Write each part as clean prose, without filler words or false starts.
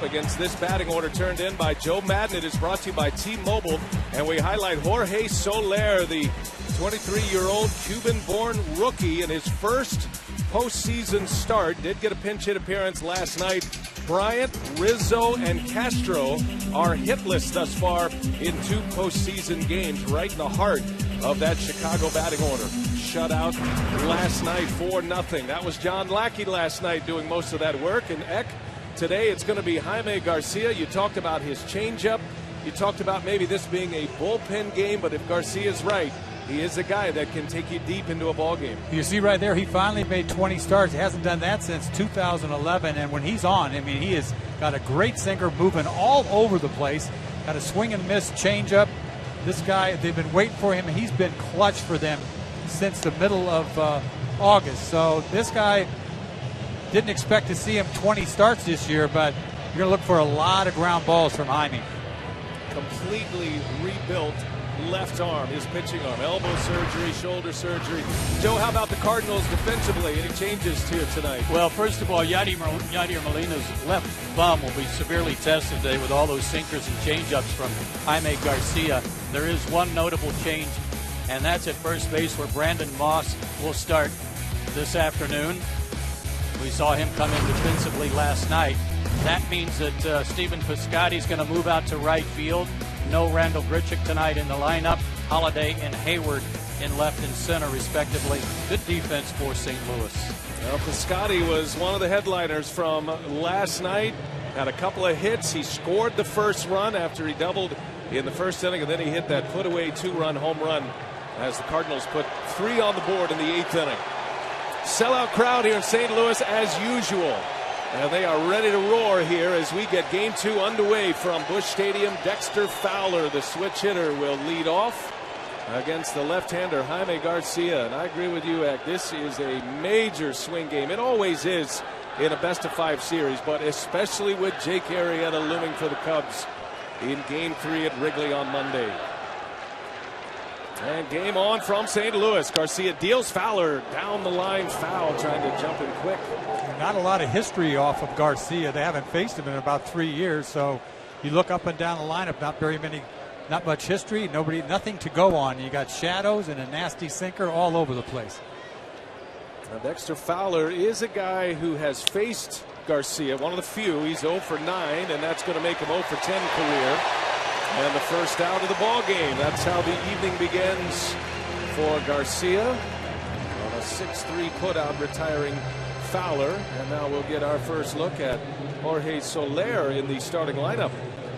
Against this batting order turned in by Joe Madden. It is brought to you by T-Mobile, and we highlight Jorge Soler, the 23-year-old Cuban-born rookie in his first postseason start. Did get a pinch hit appearance last night. Bryant, Rizzo, and Castro are hitless thus far in 2 postseason games, right in the heart of that Chicago batting order. Shutout last night, 4-0. That was John Lackey last night doing most of that work, and Eck. Today it's going to be Jaime Garcia. You talked about his changeup. You talked about maybe this being a bullpen game, but if Garcia's right, he is a guy that can take you deep into a ball game. You see right there, he finally made 20 starts. He hasn't done that since 2011, and when he's on, I mean, he has got a great sinker moving all over the place. Got a swing and miss changeup. This guy, they've been waiting for him, and he's been clutch for them since the middle of August. So this guy, didn't expect to see him 20 starts this year, but you're going to look for a lot of ground balls from Jaime. Completely rebuilt left arm, his pitching arm, elbow surgery, shoulder surgery. Joe, how about the Cardinals defensively? Any changes here tonight? Well, first of all, Yadier Molina's left bum will be severely tested today with all those sinkers and changeups from Jaime Garcia. There is one notable change, and that's at first base where Brandon Moss will start this afternoon. We saw him come in defensively last night. That means that Stephen Piscotty is going to move out to right field. No Randall Grichuk tonight in the lineup. Holiday and Hayward in left and center, respectively. Good defense for St. Louis. Well, Piscotty was one of the headliners from last night. Had a couple of hits. He scored the first run after he doubled in the first inning, and then he hit that put-away 2-run home run as the Cardinals put 3 on the board in the 8th inning. Sellout crowd here in St. Louis as usual. And they are ready to roar here as we get Game 2 underway from Busch Stadium. Dexter Fowler, the switch hitter, will lead off against the left-hander Jaime Garcia. And I agree with you, Eck. This is a major swing game. It always is in a best-of-5 series, but especially with Jake Arrieta looming for the Cubs in Game 3 at Wrigley on Monday. And game on from St. Louis. Garcia deals Fowler down the line, foul, trying to jump in quick. Not a lot of history off of Garcia. They haven't faced him in about 3 years, so you look up and down the lineup, not much history, nothing to go on. You got shadows and a nasty sinker all over the place. Now, Dexter Fowler is a guy who has faced Garcia, one of the few. He's 0 for 9, and that's going to make him 0 for 10 career. And the first out of the ball game. That's how the evening begins for Garcia on a 6-3 putout, retiring Fowler. And now we'll get our first look at Jorge Soler in the starting lineup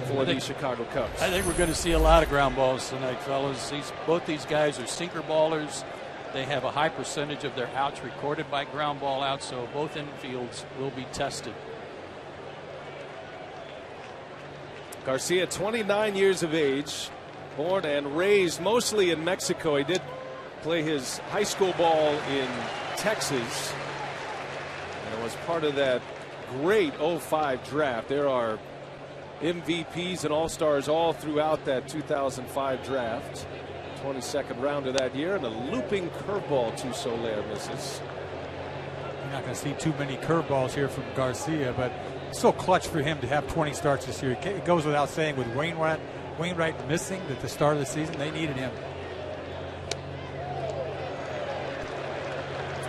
for the Chicago Cubs. I think we're going to see a lot of ground balls tonight, fellas. Both these guys are sinker ballers. They have a high percentage of their outs recorded by ground ball outs, so both infields will be tested. Garcia, 29 years of age, born and raised mostly in Mexico. He did play his high school ball in Texas, and was part of that great 05 draft. There are MVPs and All-Stars all throughout that 2005 draft. 22nd round of that year, and a looping curveball to Soler misses. You're not going to see too many curveballs here from Garcia, but so clutch for him to have 20 starts this year. It goes without saying with Wainwright missing at the start of the season, they needed him.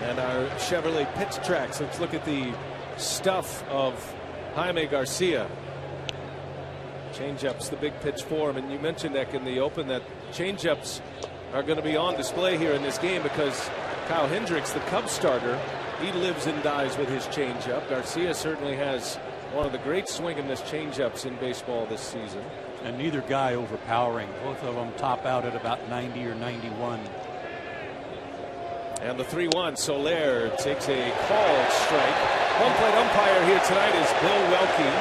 And our Chevrolet pitch tracks. Let's look at the stuff of Jaime Garcia. Changeups, the big pitch for him. And you mentioned, Eck, in the open that changeups are going to be on display here in this game because Kyle Hendricks, the Cubs starter, he lives and dies with his changeup. Garcia certainly has one of the great swingin'est changeups in baseball this season. And neither guy overpowering. Both of them top out at about 90 or 91. And the 3-1, Soler takes a called strike. Home plate umpire here tonight is Bill Welke.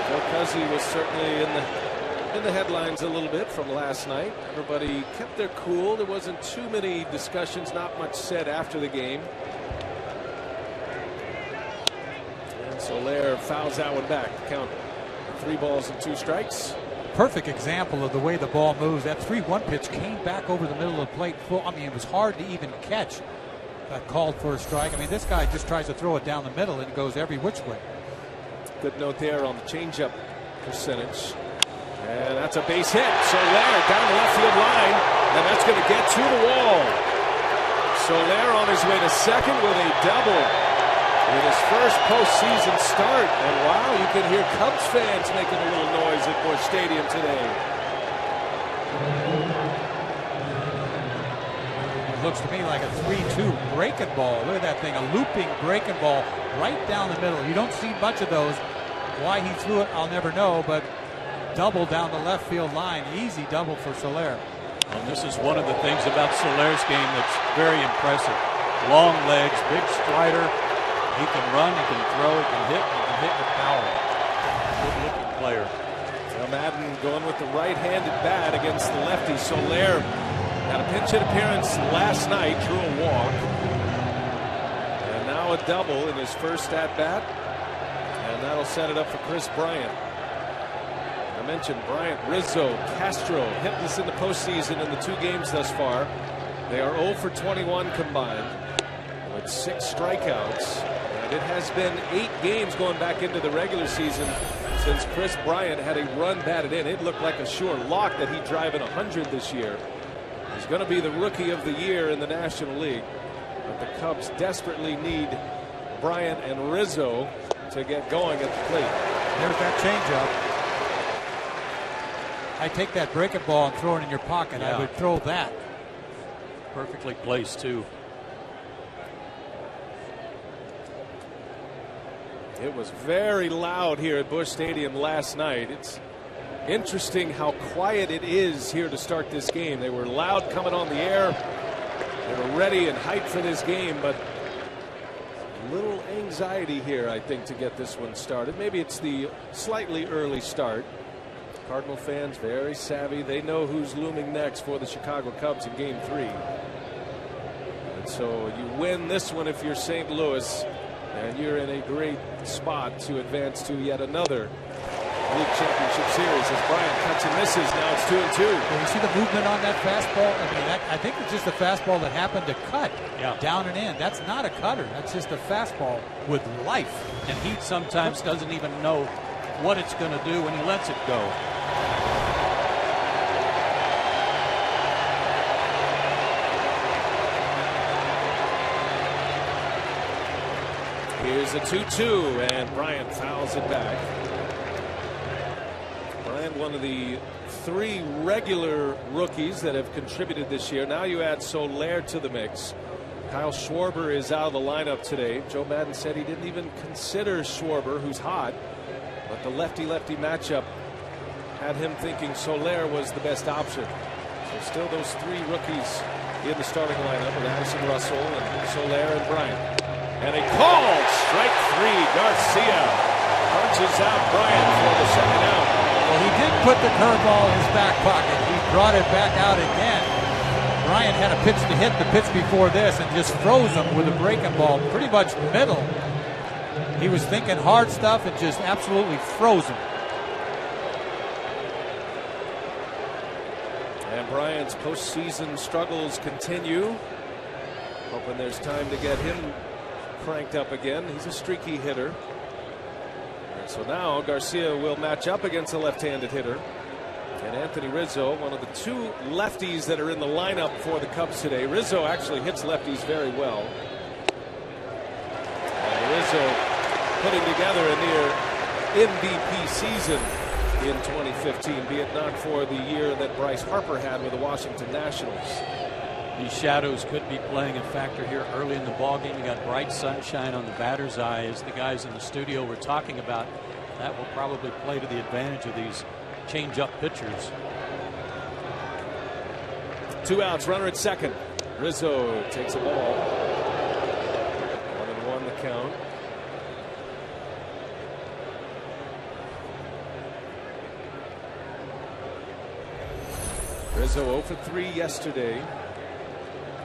Joe Cousy was certainly in the headlines a little bit from last night. Everybody kept their cool. There wasn't too many discussions, not much said after the game. And Soler fouls that one back. Count 3 balls and 2 strikes. Perfect example of the way the ball moves. That 3-1 pitch came back over the middle of the plate. I mean, it was hard to even catch. called for a strike. I mean, this guy just tries to throw it down the middle and it goes every which way. Good note there on the changeup percentage. And that's a base hit. Soler down the left field line, and that's going to get to the wall. Soler on his way to second with a double in his first postseason start. And wow, you can hear Cubs fans making a little noise at Busch Stadium today. It looks to me like a 3-2 breaking ball. Look at that thing, a looping breaking ball right down the middle. You don't see much of those. Why he threw it, I'll never know, but double down the left field line. Easy double for Soler. And this is one of the things about Soler's game that's very impressive. Long legs, big strider. He can run, he can throw, he can hit with power. Good-looking player. Now Madden going with the right-handed bat against the lefty. Soler had a pinch hit appearance last night, drew a walk. And now a double in his first at-bat. And that'll set it up for Chris Bryant. I mentioned Bryant, Rizzo, Castro hitless in the postseason in the 2 games thus far. They are 0 for 21 combined with 6 strikeouts. And it has been 8 games going back into the regular season since Chris Bryant had a run batted in. It looked like a sure lock that he'd drive in 100 this year. He's going to be the rookie of the year in the National League. But the Cubs desperately need Bryant and Rizzo to get going at the plate. There's that changeup. I take that breaking ball and throw it in your pocket. Yeah. I would throw that. Perfectly placed, too. It was very loud here at Busch Stadium last night. It's interesting how quiet it is here to start this game. They were loud coming on the air. They were ready and hyped for this game, but a little anxiety here, I think, to get this one started. Maybe it's the slightly early start. Cardinal fans very savvy. They know who's looming next for the Chicago Cubs in Game 3. And so you win this one if you're St. Louis, and you're in a great spot to advance to yet another League Championship Series. As Bryant cuts and misses, now it's 2-2. Well, you see the movement on that fastball? I mean, I think it's just a fastball that happened to cut down and in. That's not a cutter. That's just a fastball with life. And he sometimes doesn't even know what it's going to do when he lets it go. Here's a 2-2, and Bryant fouls it back. Bryant, one of the 3 regular rookies that have contributed this year. Now you add Soler to the mix. Kyle Schwarber is out of the lineup today. Joe Madden said he didn't even consider Schwarber, who's hot, but the lefty-lefty matchup had him thinking Soler was the best option. So still those 3 rookies in the starting lineup with Addison Russell and Soler and Bryant. And a call, strike 3. Garcia punches out Bryant for the second out. Well, he did put the curveball in his back pocket. He brought it back out again. Bryant had a pitch to hit the pitch before this and just froze him with a breaking ball, pretty much middle. He was thinking hard stuff and just absolutely froze him. And Bryant's postseason struggles continue. Hoping there's time to get him cranked up again. He's a streaky hitter. And so now Garcia will match up against a left-handed hitter. And Anthony Rizzo, one of the 2 lefties that are in the lineup for the Cubs today. Rizzo actually hits lefties very well. And Rizzo putting together a near MVP season in 2015, be it not for the year that Bryce Harper had with the Washington Nationals. These shadows could be playing a factor here early in the ballgame. You got bright sunshine on the batter's eye, as the guys in the studio were talking about. That will probably play to the advantage of these change-up pitchers. 2 outs, runner at second. Rizzo takes a ball. 1-1 the count. Rizzo 0 for 3 yesterday.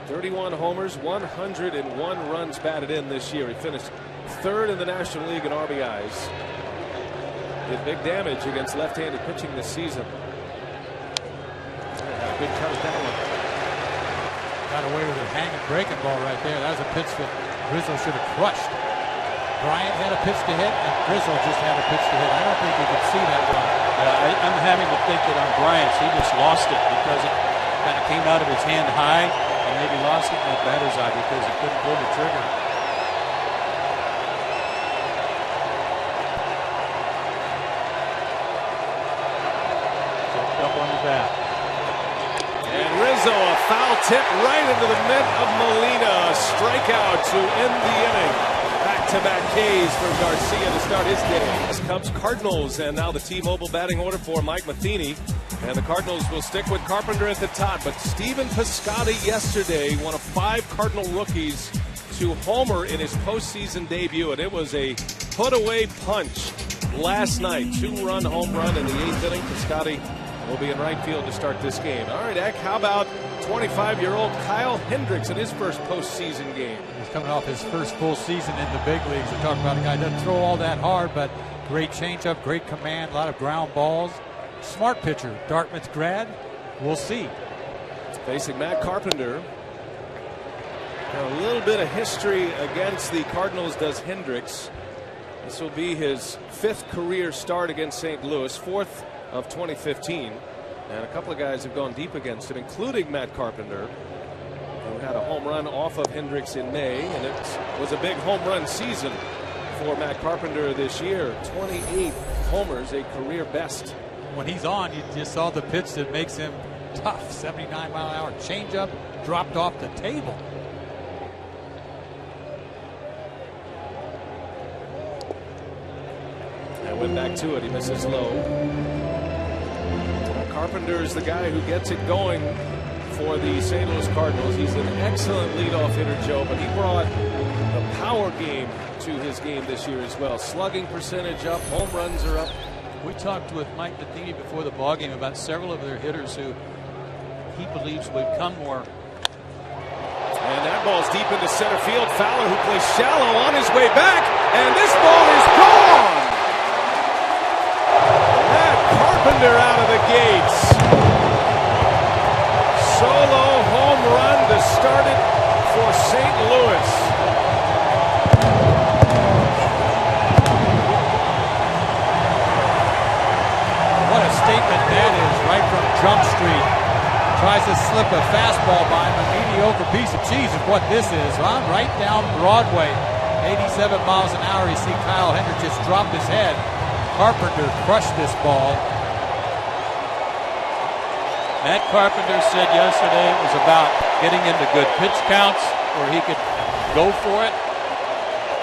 31 homers, 101 runs batted in this year. He finished 3rd in the National League in RBIs. Did big damage against left-handed pitching this season. Good cut at that Got away with a hanging breaking ball right there. That was a pitch that Rizzo should have crushed. Bryant had a pitch to hit, and Rizzo just had a pitch to hit. I don't think you could see that one. I'm having to think that on Bryant's, he just lost it because it kind of came out of his hand high and maybe lost it in the batter's eye because he couldn't pull the trigger. Checked up on the bat. And Rizzo, a foul tip right into the mitt of Molina. A strikeout to end the inning. Back-to-back Ks for Garcia to start his day. This comes Cardinals, and now the T-Mobile batting order for Mike Matheny. And the Cardinals will stick with Carpenter at the top. But Stephen Piscotty yesterday, one of 5 Cardinal rookies to homer in his postseason debut. And it was a put-away punch last night. 2-run home run in the 8th inning. Piscotty will be in right field to start this game. All right, Eck, how about 25-year-old Kyle Hendricks in his first postseason game? He's coming off his first full season in the big leagues. We're talking about a guy who doesn't throw all that hard, but great changeup, great command, a lot of ground balls. Smart pitcher, Dartmouth grad. We'll see. Facing Matt Carpenter. Now, a little bit of history against the Cardinals does Hendricks. This will be his 5th career start against St. Louis, 4th of 2015. And a couple of guys have gone deep against him, including Matt Carpenter, who had a home run off of Hendricks in May. And it was a big home run season for Matt Carpenter this year. 28 homers, a career best. When he's on, you just saw the pitch that makes him tough. 79-mile-an-hour changeup dropped off the table. And went back to it. He misses low. Carpenter is the guy who gets it going for the St. Louis Cardinals. He's an excellent leadoff hitter, Joe, but he brought the power game to his game this year as well. Slugging percentage up, home runs are up. We talked with Mike Matheny before the ballgame about several of their hitters who he believes would come more. And that ball's deep into center field. Fowler, who plays shallow, on his way back, and this ball is gone. Carpenter out of the gates. Solo home run to start it for St. Louis. What a statement that is, right from Jump Street. Tries to slip a fastball by him, a mediocre piece of cheese is what this is, huh? Right down Broadway, 87 miles an hour. You see Kyle Hendricks just drop his head. Carpenter crushed this ball. Matt Carpenter said yesterday it was about getting into good pitch counts where he could go for it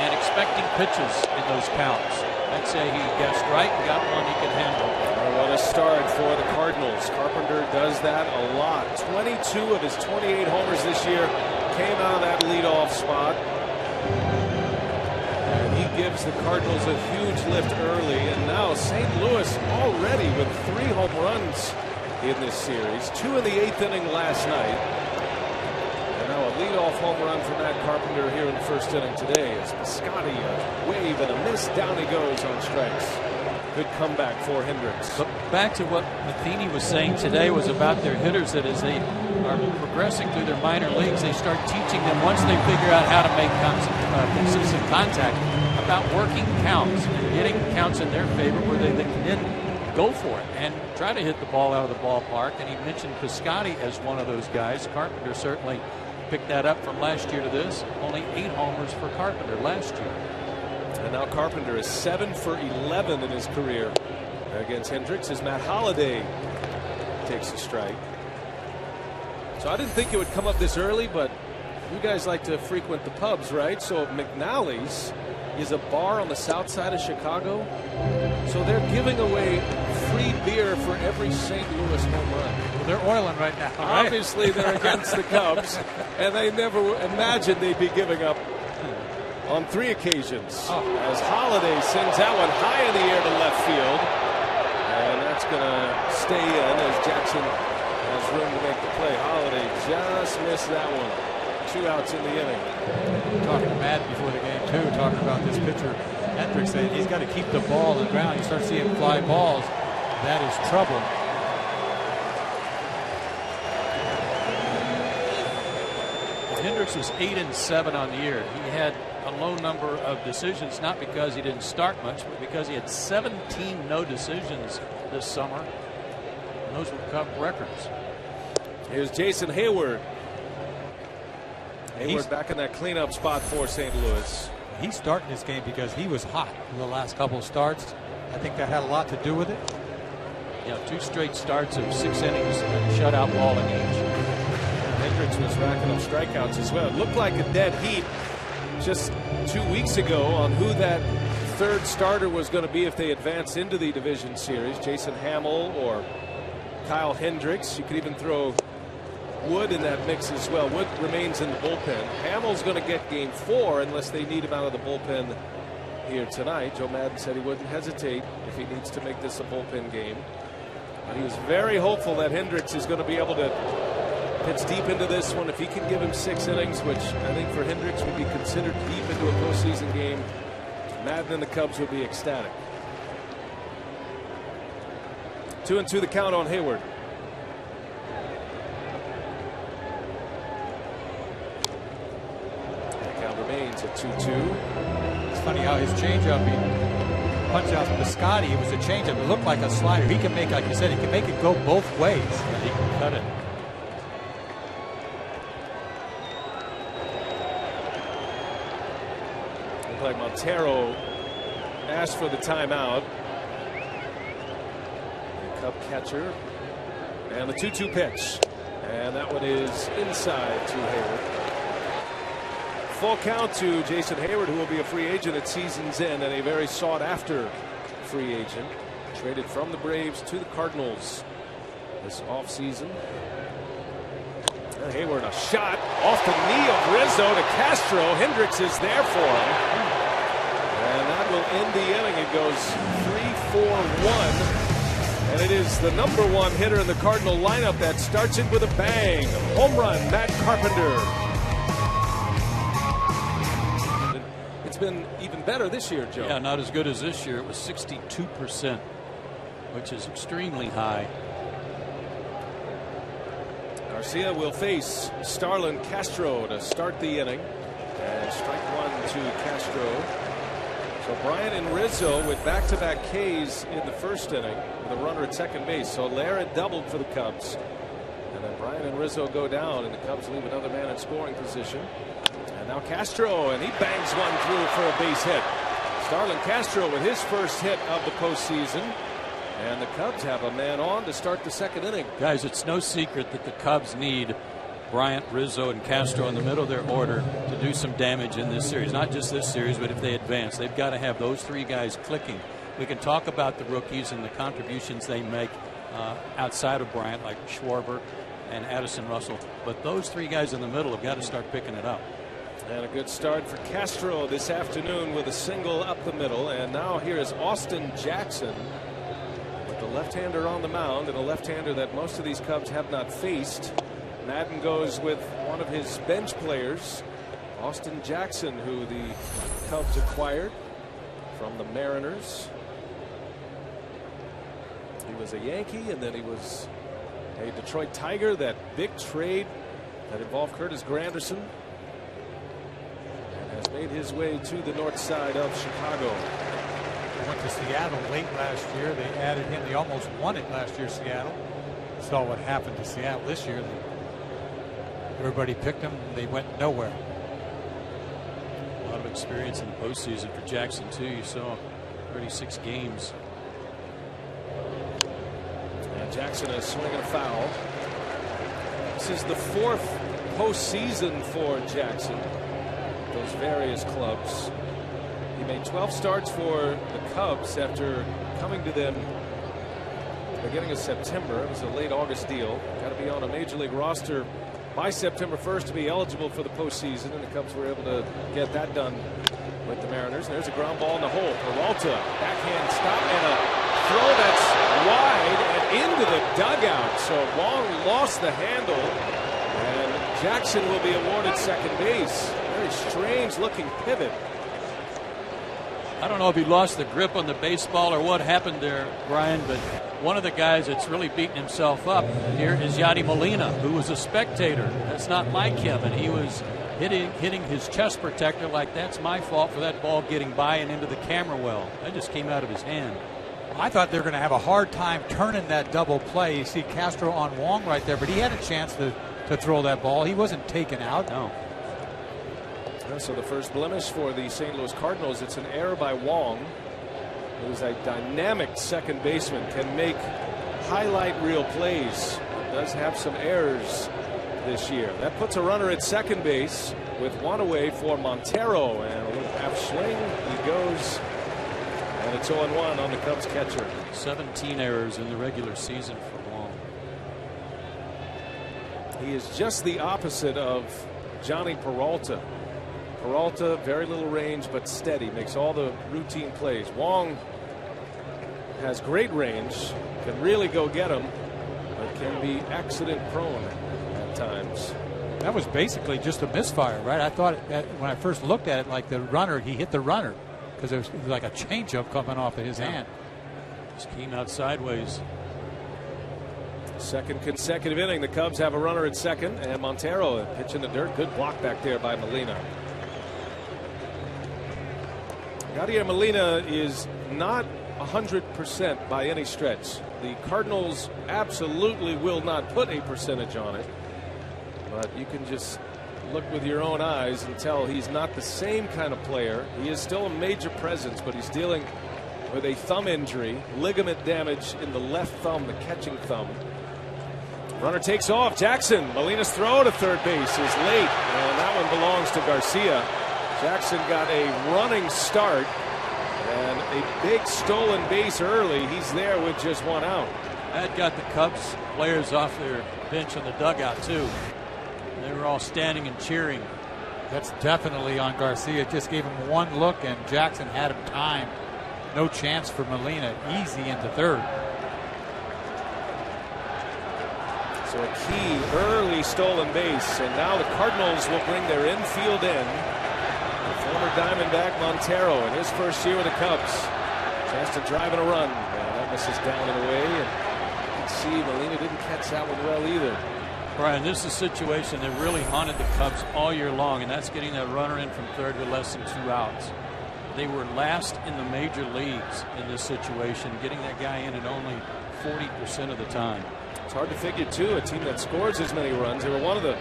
and expecting pitches in those counts. I'd say he guessed right and got one he could handle. What a start for the Cardinals. Carpenter does that a lot. 22 of his 28 homers this year came out of that leadoff spot. And he gives the Cardinals a huge lift early. And now St. Louis already with 3 home runs in this series. 2 in the 8th inning last night. And now a leadoff home run for Matt Carpenter here in the first inning today. As Piscotty, a wave and a miss, down he goes on strikes. Good comeback for Hendricks. But back to what Matheny was saying today was about their hitters, that as they are progressing through their minor leagues, they start teaching them, once they figure out how to make consistent contact, about working counts and getting counts in their favor where they can then go for it and try to hit the ball out of the ballpark. And he mentioned Piscotty as one of those guys. Carpenter certainly picked that up from last year to this. Only 8 homers for Carpenter last year. And now Carpenter is 7 for 11 in his career against Hendricks as Matt Holliday takes a strike. So I didn't think it would come up this early, but you guys like to frequent the pubs, right? So McNally's is a bar on the south side of Chicago. So they're giving away free beer for every St. Louis home run. Well, they're oiling right now. Right? Obviously, they're against the Cubs, and they never imagined they'd be giving up on 3 occasions. As Holliday sends that one high in the air to left field. And that's going to stay in as Jackson has room to make the play. Holliday just missed that one. 2 outs in the inning. Talking to Matt before the game, too, talking about this pitcher, Hendricks, saying he's got to keep the ball on the ground. You start seeing fly balls, that is trouble. Hendricks was 8-7 on the year. He had a low number of decisions, not because he didn't start much, but because he had 17 no decisions this summer. And those were Cub records. Here's Jason Hayward. Hayward back in that cleanup spot for St. Louis. He's starting this game because he was hot in the last couple of starts. I think that had a lot to do with it. Yeah, 2 straight starts of 6 innings and shutout balling each. Hendricks was racking up strikeouts as well. It looked like a dead heat just 2 weeks ago on who that third starter was going to be if they advance into the division series. Jason Hamill or Kyle Hendricks. You could even throw Wood in that mix as well. Wood remains in the bullpen. Hamill's going to get game 4 unless they need him out of the bullpen here tonight. Joe Maddon said he wouldn't hesitate if he needs to make this a bullpen game. But he was very hopeful that Hendricks is going to be able to pitch deep into this one. If he can give him 6 innings, which I think for Hendricks would be considered deep into a postseason game, Maddon and the Cubs would be ecstatic. 2-2 the count on Hayward. The count remains at 2-2. It's funny how his changeup, he punched out from Piscotty. It was a changeup. It looked like a slider. He can make, like you said, he can make it go both ways. And he can cut it. Looked like Montero asked for the timeout. The Cub catcher. And the 2-2 pitch. And that one is inside to Hayward. Full count to Jason Hayward, who will be a free agent at season's end and a very sought after free agent. Traded from the Braves to the Cardinals this offseason. And Hayward, a shot off the knee of Rizzo to Castro. Hendricks is there for him. And that will end the inning. It goes 3-4-1. And it is the #1 hitter in the Cardinal lineup that starts it with a bang. Home run, Matt Carpenter. It's been even better this year, Joe. Yeah, not as good as this year. It was 62%, which is extremely high. Garcia will face Starlin Castro to start the inning. And strike 1 to Castro. So Bryant and Rizzo with back-to-back Ks in the first inning with a runner at second base. So Lair had doubled for the Cubs. And then Bryant and Rizzo go down, and the Cubs leave another man in scoring position. And now Castro, and he bangs one through for a base hit. Starlin Castro with his first hit of the postseason. And the Cubs have a man on to start the second inning. Guys, it's no secret that the Cubs need Bryant, Rizzo, and Castro in the middle of their order to do some damage in this series. Not just this series, but if they advance, they've got to have those 3 guys clicking. We can talk about the rookies and the contributions they make outside of Bryant, like Schwarber and Addison Russell. But those 3 guys in the middle have got to start picking it up. And a good start for Castro this afternoon with a single up the middle. And now here is Austin Jackson with the left-hander on the mound, and a left-hander that most of these Cubs have not faced. Maddon goes with one of his bench players, Austin Jackson, who the Cubs acquired from the Mariners. He was a Yankee, and then he was a Detroit Tiger. That big trade that involved Curtis Granderson, and has made his way to the north side of Chicago. Went to Seattle late last year. They added him. They almost won it last year, Seattle. Saw what happened to Seattle this year. Everybody picked them. They went nowhere. A lot of experience in the postseason for Jackson, too. You saw 36 games. And Jackson is swinging a foul. This is the 4th postseason for Jackson. Those various clubs. He made 12 starts for the Cubs after coming to them beginning of September. It was a late August deal. Got to be on a major league roster by September 1st to be eligible for the postseason, and the Cubs were able to get that done with the Mariners. And there's a ground ball in the hole. Peralta, backhand stop, and a throw that's wide and into the dugout. So Wong lost the handle, and Jackson will be awarded second base. Very strange looking pivot. I don't know if he lost the grip on the baseball or what happened there, Brian, but one of the guys that's really beating himself up here is Yadi Molina, who was a spectator. That's not like him, and he was hitting his chest protector like that's my fault for that ball getting by and into the camera well. That just came out of his hand. I thought they were going to have a hard time turning that double play. You see Castro on Wong right there, but he had a chance to throw that ball. He wasn't taken out. No. So the first blemish for the St. Louis Cardinals, it's an error by Wong, who's a dynamic second baseman, can make highlight reel plays. Does have some errors this year. That puts a runner at second base with one away for Montero, and a little half swing. He goes, and it's 0-1 on the Cubs catcher. 17 errors in the regular season for Wong. He is just the opposite of Johnny Peralta. Peralta, very little range, but steady, makes all the routine plays. Wong has great range, can really go get him, but can be accident prone at times. That was basically just a misfire, right? I thought when I first looked at it, like the runner, he hit the runner because it was like a changeup coming off of his hand. Just came out sideways. Second consecutive inning, the Cubs have a runner at second, and Montero pitching the dirt. Good block back there by Molina. Yadier Molina is not 100% by any stretch. The Cardinals absolutely will not put a percentage on it, but you can just look with your own eyes and tell he's not the same kind of player. He is still a major presence, but he's dealing with a thumb injury, ligament damage in the left thumb, the catching thumb. Runner takes off. Jackson, Molina's throw to third base is late, and that one belongs to Garcia. Jackson got a running start and a big stolen base early. He's there with just one out. That got the Cubs players off their bench in the dugout too. They were all standing and cheering. That's definitely on Garcia. Just gave him one look, and Jackson had him timed. No chance for Molina. Easy into third. So a key early stolen base, and now the Cardinals will bring their infield in. Former Diamondback Montero in his first year with the Cubs. Chance to drive in a run. That misses down and away, and you can see Molina didn't catch that one well either. Brian, this is a situation that really haunted the Cubs all year long, and that's getting that runner in from third with less than 2 outs. They were last in the major leagues in this situation, getting that guy in at only 40% of the time. It's hard to figure, too, a team that scores as many runs. They were one of the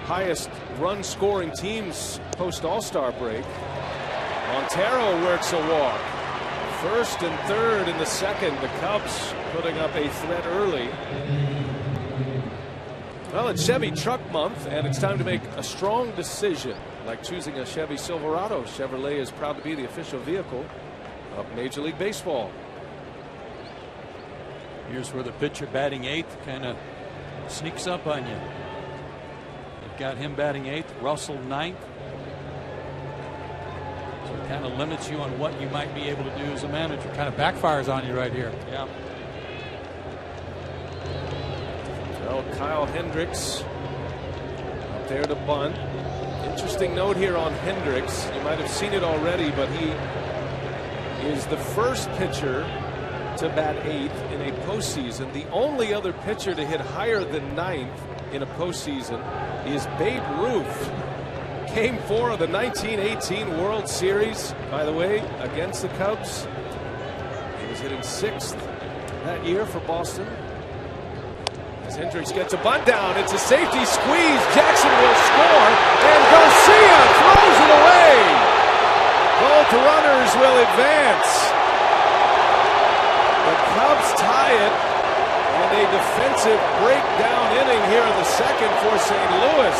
highest run scoring teams post All-Star break. Montero works a walk. First and third in the second. The Cubs putting up a threat early. Well, it's Chevy Truck Month, and it's time to make a strong decision, like choosing a Chevy Silverado. Chevrolet is proud to be the official vehicle of Major League Baseball. Here's where the pitcher batting eighth kind of sneaks up on you. They've got him batting eighth, Russell ninth. So it kind of limits you on what you might be able to do as a manager. Kind of backfires on you right here. Yeah. Well, Kyle Hendricks up there to bunt. Interesting note here on Hendricks. You might have seen it already, but he is the first pitcher to bat eighth in a postseason. The only other pitcher to hit higher than ninth in a postseason is Babe Ruth. Game 4 of the 1918 World Series, by the way, against the Cubs. He was hitting sixth that year for Boston. As Hendricks gets a bunt down, it's a safety squeeze. Jackson will score, and Garcia throws it away. Both runners will advance. The Cubs tie it, and a defensive breakdown inning here in the second for St. Louis.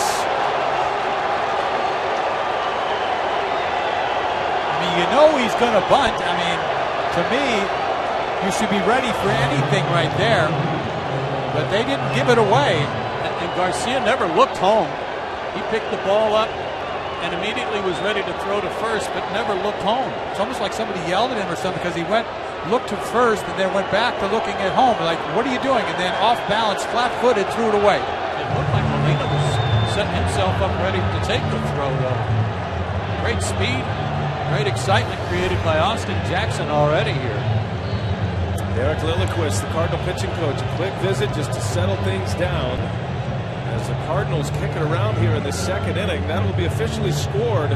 I mean, you know he's going to bunt. I mean, to me, you should be ready for anything right there. But they didn't give it away. And Garcia never looked home. He picked the ball up and immediately was ready to throw to first, but never looked home. It's almost like somebody yelled at him or something, because he looked to first and then went back to looking at home. Like, what are you doing? And then off balance, flat-footed, threw it away. It looked like Molina was setting himself up ready to take the throw, though. Great speed. Great excitement created by Austin Jackson already here. Derek Lilliquist, the Cardinal pitching coach, a quick visit just to settle things down. As the Cardinals kick it around here in the second inning, that will be officially scored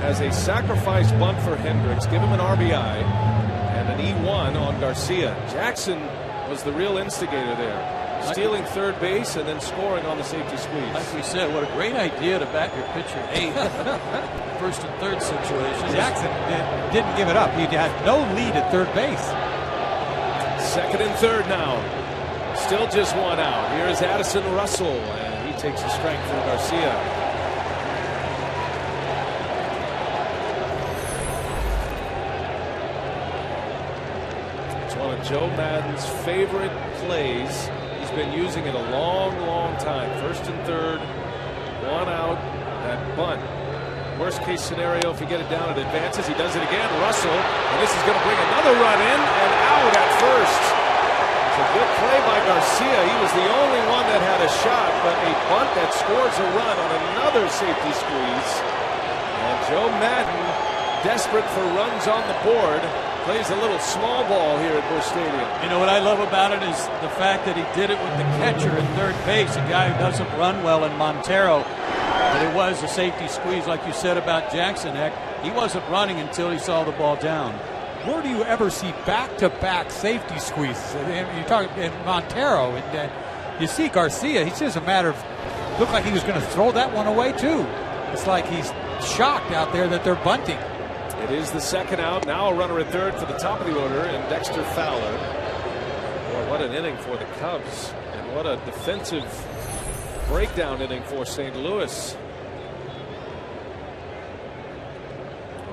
as a sacrifice bunt for Hendricks. Give him an RBI and an E1 on Garcia. Jackson was the real instigator there, stealing third base and then scoring on the safety squeeze. Like we said, what a great idea to back your pitcher 8. First and third situation. Jackson didn't give it up. He had no lead at third base. Second and third now. Still just one out. Here is Addison Russell, and he takes a strike from Garcia. It's one of Joe Madden's favorite plays. He's been using it a long, long time. First and third, one out, that bunt. Worst case scenario, if you get it down, it advances. He does it again. Russell, and this is going to bring another run in and out at first. It's a good play by Garcia. He was the only one that had a shot, but a bunt that scores a run on another safety squeeze. And Joe Madden, desperate for runs on the board, plays a little small ball here at Busch Stadium. You know what I love about it is the fact that he did it with the catcher at third base, a guy who doesn't run well in Montero. But it was a safety squeeze, like you said about Jackson. Heck, he wasn't running until he saw the ball down. Where do you ever see back-to-back safety squeezes? You talk in Montero, and you see Garcia. It's just a matter of looked like he was going to throw that one away too. It's like he's shocked out there that they're bunting. It is the second out. Now a runner at third for the top of the order, and Dexter Fowler. Boy, what an inning for the Cubs, and what a defensive breakdown inning for St. Louis.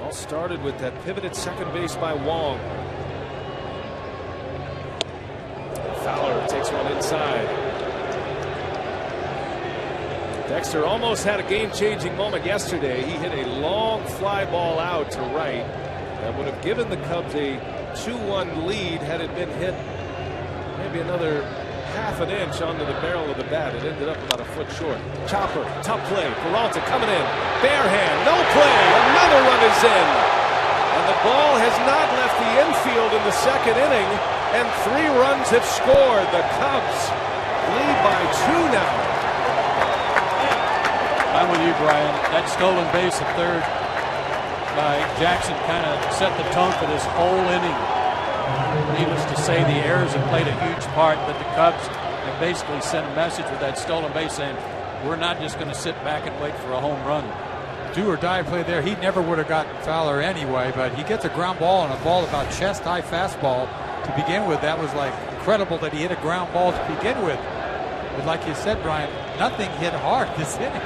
All started with that pivot at second base by Wong. Fowler takes one inside. Dexter almost had a game-changing moment yesterday. He hit a long fly ball out to right that would have given the Cubs a 2-1 lead had it been hit maybe another half an inch onto the barrel of the bat. It ended up about a foot short. Chopper, tough play. Peralta coming in. Bare hand, no play. Another run is in. And the ball has not left the infield in the second inning, and 3 runs have scored. The Cubs lead by 2 now. I'm with you, Brian. That stolen base at third by Jackson kind of set the tone for this whole inning. Needless to say, the errors have played a huge part, but the Cubs have basically sent a message with that stolen base saying, we're not just going to sit back and wait for a home run. Do or die play there. He never would have gotten Fowler anyway, but he gets a ground ball and a ball about chest-high fastball to begin with. That was like incredible that he hit a ground ball to begin with. But like you said, Brian, nothing hit hard this inning.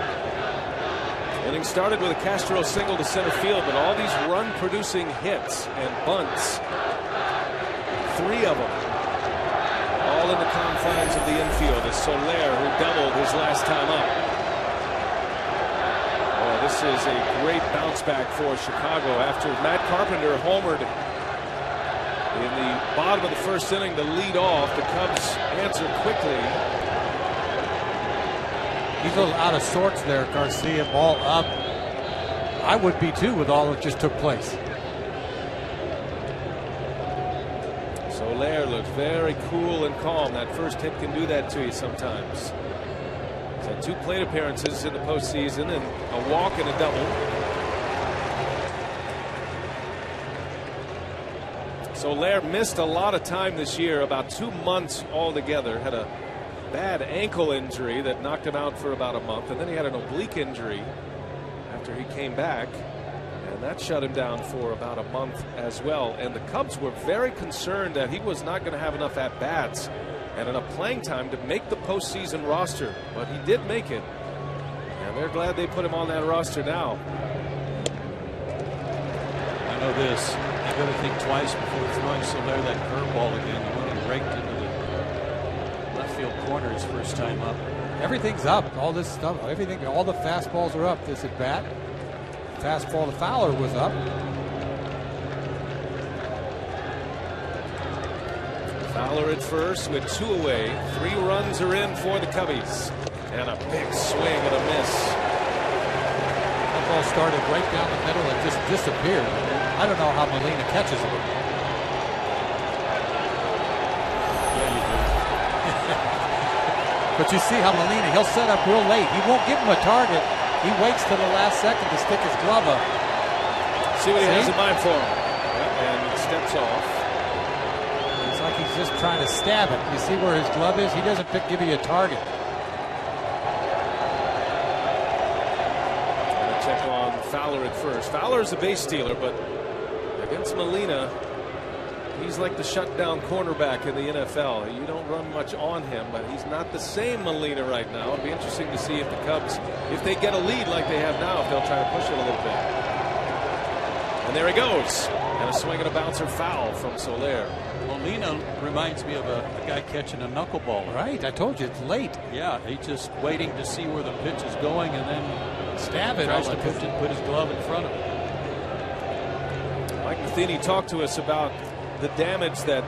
Inning started with a Castro single to center field, but all these run-producing hits and bunts, 3 of them, all in the confines of the infield. It's Soler who doubled his last time up. Oh, this is a great bounce back for Chicago after Matt Carpenter homered in the bottom of the first inning to lead off. The Cubs answer quickly. He's a little out of sorts there, Garcia. Ball up. I would be too with all that just took place. Soler looks very cool and calm. That first hit can do that to you sometimes. He's had 2 plate appearances in the postseason and a walk and a double. Soler missed a lot of time this year, about 2 months altogether. Had a bad ankle injury that knocked him out for about a month, and then he had an oblique injury after he came back, and that shut him down for about a month as well. And the Cubs were very concerned that he was not going to have enough at-bats and enough playing time to make the postseason roster, but he did make it, and they're glad they put him on that roster now. I know this. You got to think twice before throwing Soler that curveball again. The one he raked into the left field corner his first time up. Everything's up. All this stuff, everything, all the fastballs are up. This at bat. Fastball to Fowler was up. Fowler at first with 2 away. 3 runs are in for the Cubbies. And a big swing and a miss. That ball started right down the middle and just disappeared. I don't know how Molina catches it. But you see how Molina, he'll set up real late. He won't give him a target. He waits till the last second to stick his glove up. See what he has in mind for him. And he steps off. It's like he's just trying to stab it. You see where his glove is? He doesn't give you a target. Gonna check on Fowler at first. Fowler's a base stealer, but against Molina, he's like the shutdown cornerback in the NFL. You don't run much on him, but he's not the same Molina right now. It'll be interesting to see if the Cubs, if they get a lead like they have now, if they'll try to push it a little bit. And there he goes. And a swing and a bouncer foul from Soler. Molina reminds me of a guy catching a knuckleball. Right, I told you, it's late. Yeah, he's just waiting to see where the pitch is going and then stab it. Tries to put his glove in front of him. Mike Matheny talked to us about the damage that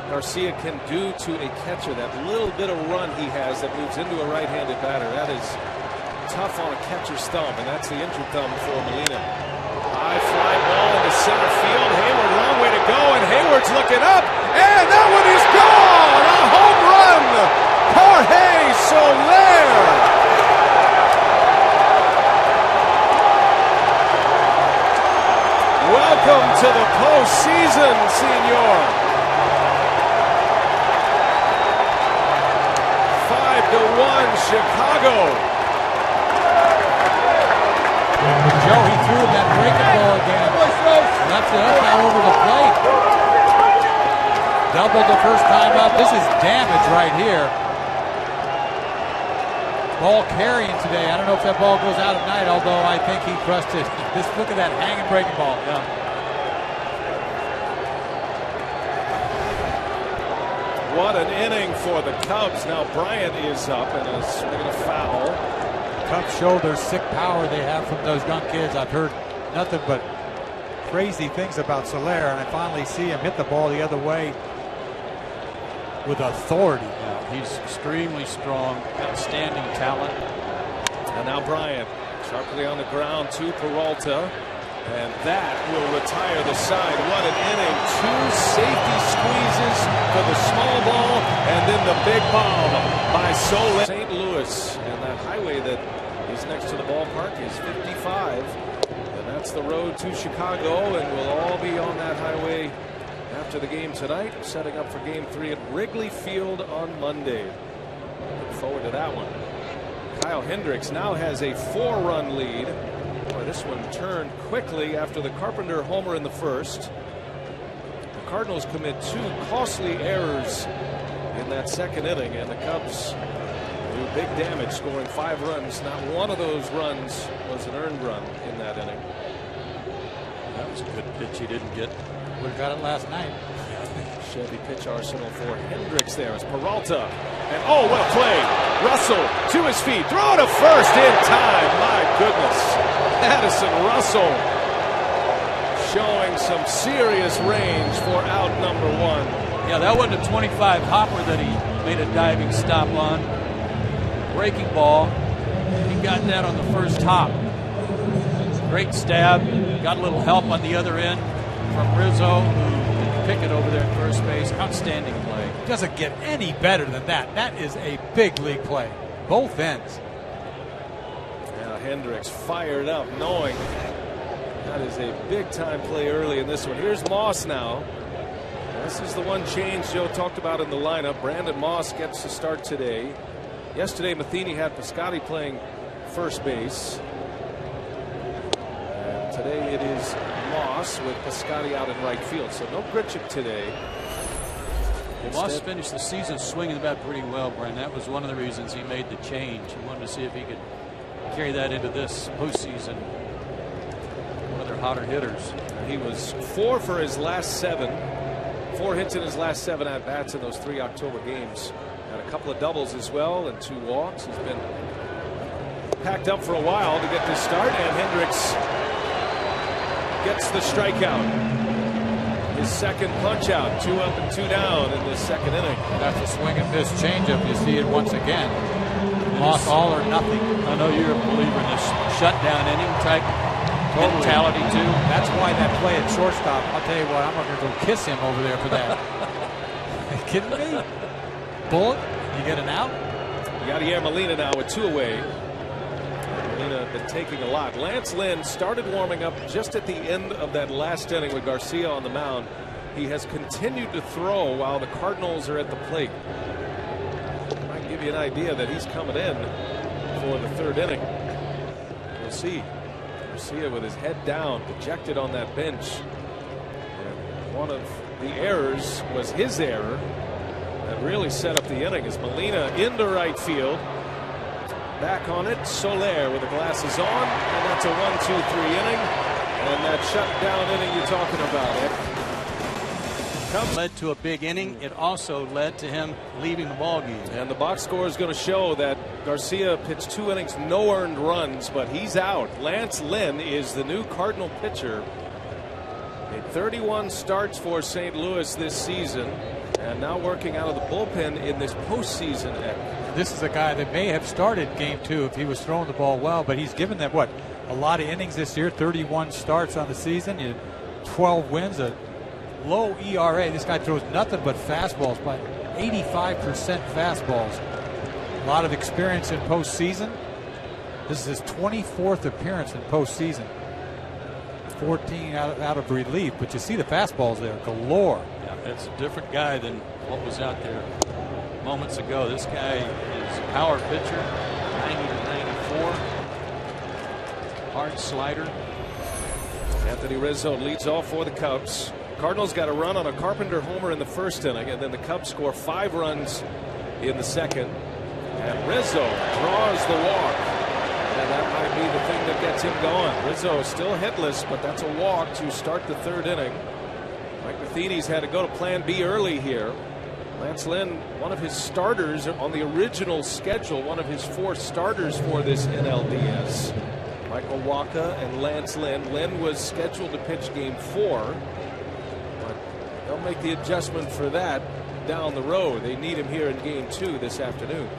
Garcia can do to a catcher. That little bit of run he has that moves into a right-handed batter. That is tough on a catcher's thumb, and that's the injured thumb for Molina. High fly ball into center field. Hayward, long way to go, and Hayward's looking up, and that one is gone! A home run! Jorge Soler! Welcome to the postseason, senor. 5-1 Chicago. Joe, he threw that breaking ball again. Left it up out over the plate. Doubled the first time up. This is damage right here. Ball carrying today. I don't know if that ball goes out at night, although I think he crushed it. Just look at that hanging breaking ball. Yeah. What an inning for the Cubs. Now Bryant is up and a swing and a foul. Cubs show their sick power they have from those young kids. I've heard nothing but crazy things about Soler, and I finally see him hit the ball the other way with authority. Yeah, he's extremely strong, outstanding talent. And now Bryant sharply on the ground to Peralta, and that will retire the side. What an inning. Two safety squeezes for the small ball, and then the big bomb by Soler. St. Louis, and that highway that is next to the ballpark is 55, and that's the road to Chicago, and we'll all be on that highway after the game tonight, setting up for Game 3 at Wrigley Field on Monday. Look forward to that one. Kyle Hendricks now has a 4-run lead. Boy, this one turned quickly after the Carpenter homer in the first. The Cardinals commit 2 costly errors in that second inning, and the Cubs do big damage, scoring 5 runs. Not one of those runs was an earned run in that inning. That was a good pitch he didn't get. Would have got it last night. Chevy pitch arsenal for Hendricks there as Peralta. And oh, well played. Russell to his feet. Throw to first in time. My goodness. Addison Russell showing some serious range for out number 1. Yeah, that wasn't a 25 hopper that he made a diving stop on. Breaking ball. He got that on the first hop. Great stab. Got a little help on the other end from Rizzo, who pick it over there at first base. Outstanding play. Doesn't get any better than that. That is a big league play. Both ends. Now Hendricks fired up, knowing that is a big time play early in this one. Here's Moss now. This is the one change Joe talked about in the lineup. Brandon Moss gets to start today. Yesterday Matheny had Piscotty playing first base. And today it is Moss with Piscotty out in right field. So no Grichuk today. Well, Moss finished the season swinging the bat pretty well, Brian. That was one of the reasons he made the change. He wanted to see if he could carry that into this postseason. One of their hotter hitters. He was 4 for his last 7. 4 hits in his last 7 at-bats in those 3 October games. Had a couple of doubles as well and 2 walks. He's been packed up for a while to get this start, and Hendricks gets the strikeout. His second punch out, 2 up and 2 down in this second inning. That's a swing and miss changeup. You see it once again. Moss all or nothing. I know you're a believer in this shutdown inning type mentality too. That's why that play at shortstop. I'll tell you what, I'm going to go kiss him over there for that. Are you kidding me? Bullet, you get an out. Yadier Molina now with 2 away. Molina been taking a lot. Lance Lynn started warming up just at the end of that last inning with Garcia on the mound. He has continued to throw while the Cardinals are at the plate. Might give you an idea that he's coming in for the 3rd inning. We'll see. Garcia with his head down, dejected on that bench. And one of the errors was his error that really set up the inning as Molina into right field. Back on it, Soler with the glasses on, and that's a 1-2-3 inning. And that shutdown inning you're talking about, Cubs led to a big inning. It also led to him leaving the ball game. And the box score is going to show that Garcia pitched 2 innings, no earned runs, but he's out. Lance Lynn is the new Cardinal pitcher. Made 31 starts for St. Louis this season, and now working out of the bullpen in this postseason. This is a guy that may have started game 2 if he was throwing the ball well, but he's given them a lot of innings this year. 31 starts on the season, 12 wins, a low ERA. This guy throws nothing but fastballs, by 85% fastballs. A lot of experience in postseason. This is his 24th appearance in postseason. 14 out of relief, but you see the fastballs there galore. Yeah, it's a different guy than what was out there moments ago. This guy is a power pitcher, 90 to 94. Hard slider. Anthony Rizzo leads off for the Cubs. Cardinals got a run on a Carpenter homer in the 1st inning, and then the Cubs score 5 runs in the 2nd. And Rizzo draws the walk. And that might be the thing that gets him going. Rizzo still hitless, but that's a walk to start the 3rd inning. Mike Matheny's had to go to plan B early here. Lance Lynn, one of his starters on the original schedule, one of his 4 starters for this NLDS. Michael Wacha and Lance Lynn. Lynn was scheduled to pitch game 4. They'll make the adjustment for that down the road. They need him here in game 2 this afternoon.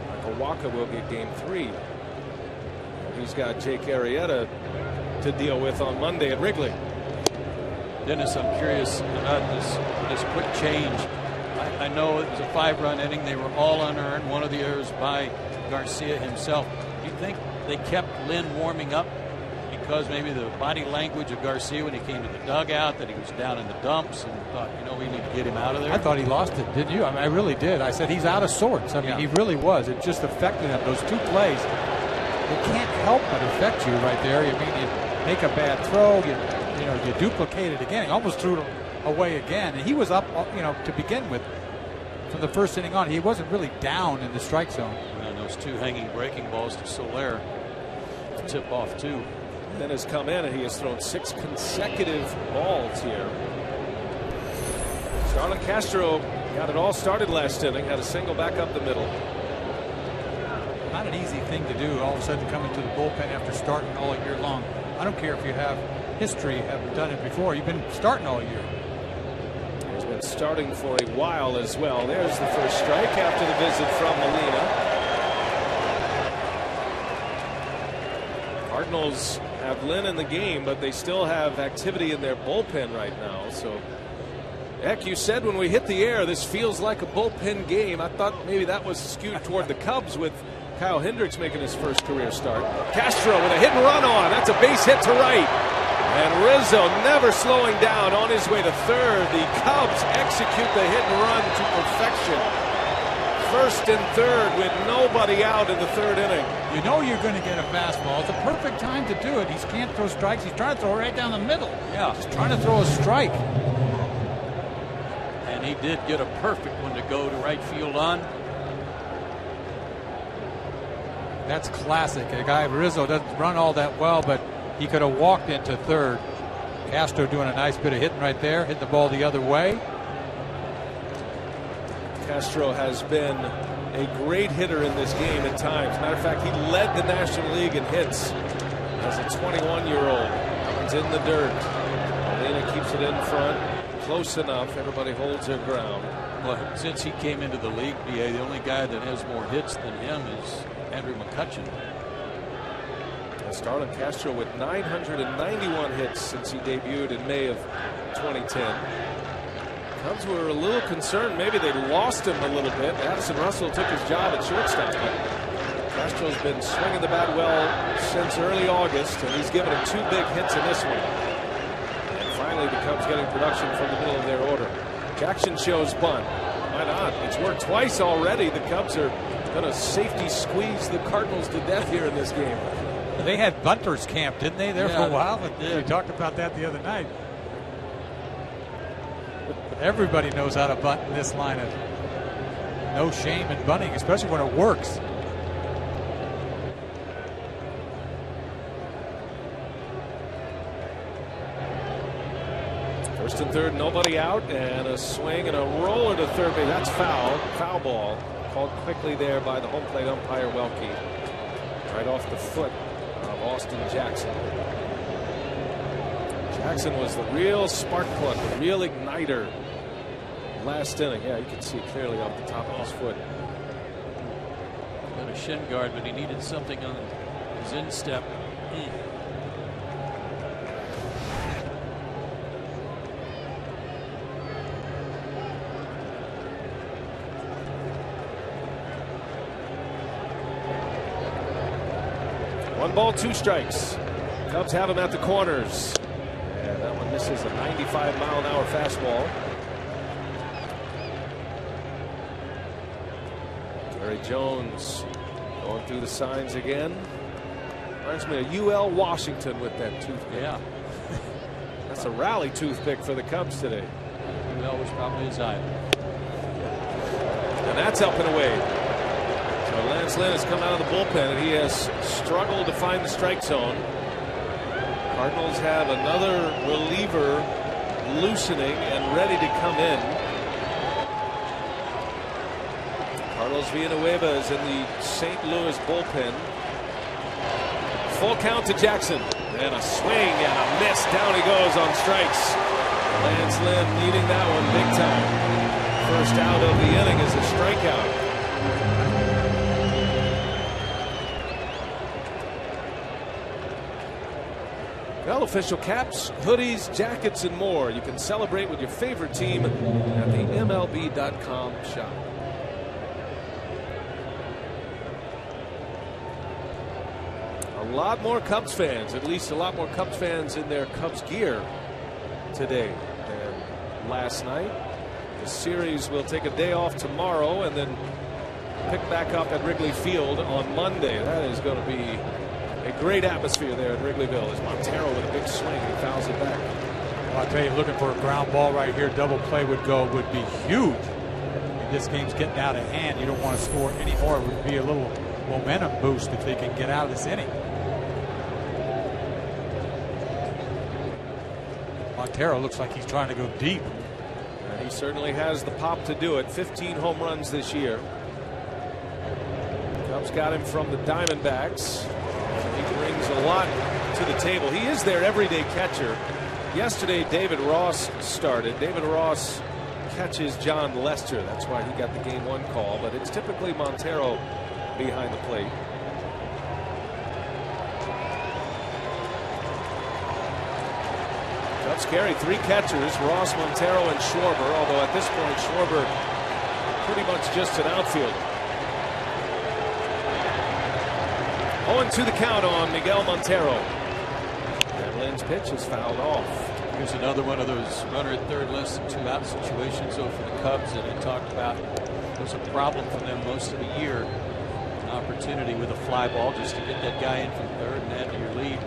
Michael Wacha will get game 3. He's got Jake Arrieta to deal with on Monday at Wrigley. Dennis, I'm curious about this quick change. I know it was a 5-run inning. They were all unearned. One of the errors by Garcia himself. Do you think they kept Lynn warming up because maybe the body language of Garcia when he came to the dugout, that he was down in the dumps, and thought, we need to get him out of there? I thought he lost it, didn't you? I mean, I really did. I said he's out of sorts. I mean, he really was. It just affected him. Those 2 plays, they can't help but affect you right there. I mean, you make a bad throw, you duplicate it again. He almost threw it away again, and he was up, to begin with. From the 1st inning on, he wasn't really down in the strike zone. And those 2 hanging breaking balls to Soler to tip off 2. Then has come in and he has thrown 6 consecutive balls here. Starlin Castro got it all started last inning, had a single back up the middle. Not an easy thing to do, all of a sudden come into the bullpen after starting all year long. I don't care if you have history, haven't done it before. You've been starting all year. He's been starting for a while as well. There's the first strike after the visit from Molina. Cardinals have Lynn in the game, but they still have activity in their bullpen right now. So, heck, you said when we hit the air, this feels like a bullpen game. I thought maybe that was skewed toward the Cubs with Kyle Hendricks making his first career start. Castro with a hit and run on. That's a base hit to right. And Rizzo never slowing down on his way to 3rd. The Cubs execute the hit and run to perfection. 1st and 3rd with nobody out in the 3rd inning. You know you're going to get a fastball. It's a perfect time to do it. He can't throw strikes. He's trying to throw right down the middle. Yeah. Just trying to throw a strike. And he did get a perfect one to go to right field on. That's classic. A guy, Rizzo, doesn't run all that well, but he could have walked into 3rd. Castro doing a nice bit of hitting right there, hitting the ball the other way. Castro has been a great hitter in this game at times. Matter of fact, he led the National League in hits as a 21-year-old. He's in the dirt. Molina keeps it in front, close enough. Everybody holds their ground. Well, since he came into the league, BA, the only guy that has more hits than him is Andrew McCutchen. Starlin Castro with 991 hits since he debuted in May of 2010. Cubs were a little concerned. Maybe they lost him a little bit. Addison Russell took his job at shortstop. Castro's been swinging the bat well since early August, and he's given him 2 big hits in this one. And finally, the Cubs getting production from the middle of their order. Jackson shows bunt. Why not? It's worked twice already. The Cubs are going to safety squeeze the Cardinals to death here in this game. They had bunters camp, didn't they, there for a while? Yeah. We talked about that the other night. Everybody knows how to bunt in this lineup. No shame in bunting, especially when it works. First and third, nobody out, and a swing and a roller to third base. That's foul. Foul ball. Called quickly there by the home plate umpire, Welke. Right off the foot of Austin Jackson. Jackson was the real spark plug, the real igniter last inning. Yeah, you can see it clearly off the top of his foot. Got a shin guard, but he needed something on his instep. One ball, 2 strikes. Cubs have him at the corners. And that one misses a 95-mile-an-hour fastball. Gary Jones going through the signs again. Reminds me of UL Washington with that toothpick. Yeah. That's a rally toothpick for the Cubs today. UL was probably his eye. And that's up and away. So Lance Lynn has come out of the bullpen, and he has struggled to find the strike zone. Cardinals have another reliever loosening and ready to come in. Carlos Villanueva is in the St. Louis bullpen. Full count to Jackson. And a swing and a miss. Down he goes on strikes. Lance Lynn needing that one big time. First out of the inning is a strikeout. Well, official caps, hoodies, jackets, and more. You can celebrate with your favorite team at the MLB.com shop. A lot more Cubs fans, at least a lot more Cubs fans in their Cubs gear today than last night. The series will take a day off tomorrow and then pick back up at Wrigley Field on Monday. That is going to be a great atmosphere there at Wrigleyville as Montero with a big swing. He fouls it back. Well, I'll tell you, looking for a ground ball right here, double play would be huge. If this game's getting out of hand, you don't want to score any more. It would be a little momentum boost if they can get out of this inning. Montero looks like he's trying to go deep. And he certainly has the pop to do it. 15 home runs this year. Cubs got him from the Diamondbacks. He brings a lot to the table. He is their everyday catcher. Yesterday, David Ross started. David Ross catches John Lester. That's why he got the Game 1 call. But it's typically Montero behind the plate. Cubs carry 3 catchers, Ross, Montero, and Schwarber. Although at this point, Schwarber pretty much just an outfielder. 0-2 the count on Miguel Montero. And Lynn's pitch is fouled off. Here's another one of those runner at third less than 2 out situations. So for the Cubs that I talked about, it was a problem for them most of the year. An opportunity with a fly ball just to get that guy in from third and add to your lead.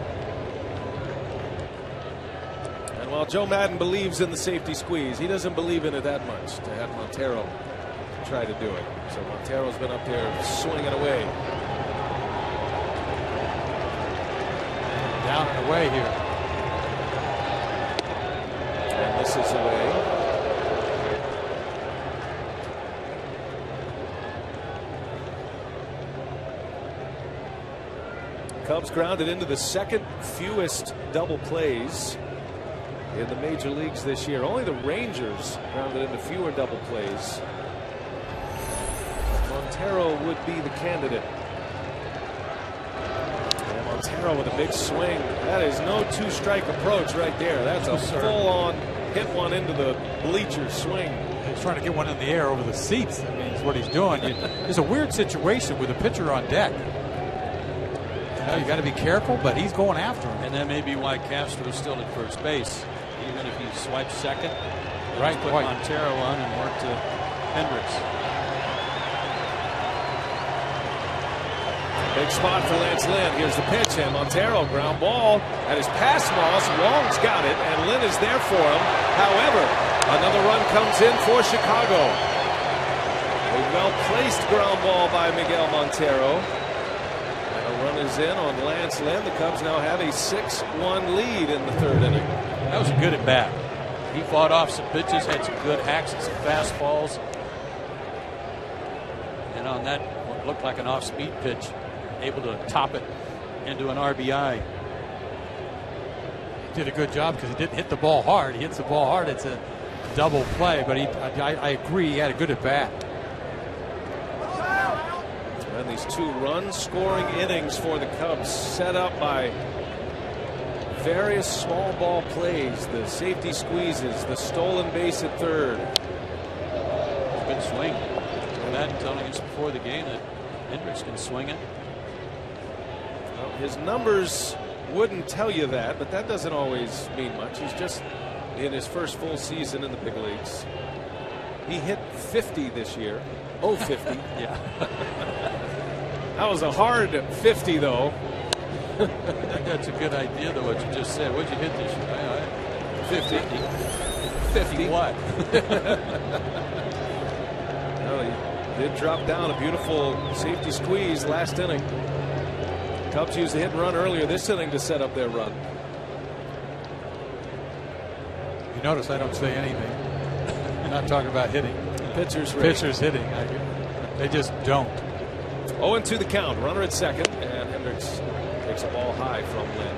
And while Joe Madden believes in the safety squeeze, he doesn't believe in it that much to have Montero try to do it. So Montero's been up there swinging away. Down and away here. And this is away. Cubs grounded into the second fewest double plays in the major leagues this year. Only the Rangers grounded into fewer double plays. Montero would be the candidate. And Montero with a big swing. That is no two-strike approach right there. That's a full-on hit one into the bleachers swing. He's trying to get one in the air over the seats. I mean, that's what he's doing. It's a weird situation with a pitcher on deck. You got to be careful, but he's going after him. And that may be why Castro's still at first base. Even if he swipes second, right, put Montero on and work to Hendricks. Big spot for Lance Lynn. Here's the pitch, and Montero ground ball at his pass moss. Wong's got it, and Lynn is there for him. However, another run comes in for Chicago. A well-placed ground ball by Miguel Montero. Run is in on Lance Lynn. The Cubs now have a 6-1 lead in the third inning. That was a good at bat. He fought off some pitches, had some good hacks and some fastballs. And on that, what looked like an off-speed pitch, able to top it into an RBI. He did a good job because he didn't hit the ball hard. He hits the ball hard, it's a double play. But I agree, he had a good at bat. And these two run-scoring innings for the Cubs set up by various small ball plays, the safety squeezes, the stolen base at third. Good swing. Matt telling us before the game that Hendricks can swing it. Well, his numbers wouldn't tell you that, but that doesn't always mean much. He's just in his first full season in the big leagues. He hit 50 this year. Oh, 50. Yeah. That was a hard 50, though. I think that's a good idea, though, what you just said. What'd you hit this year? 50. 50 what? Well, he did drop down a beautiful safety squeeze last inning. Cubs used a hit and run earlier this inning to set up their run. You notice I don't say anything. I'm not talking about hitting. Pitchers hitting. They just don't. 0-2 the count. Runner at second, and Hendricks takes a ball high from Lynn.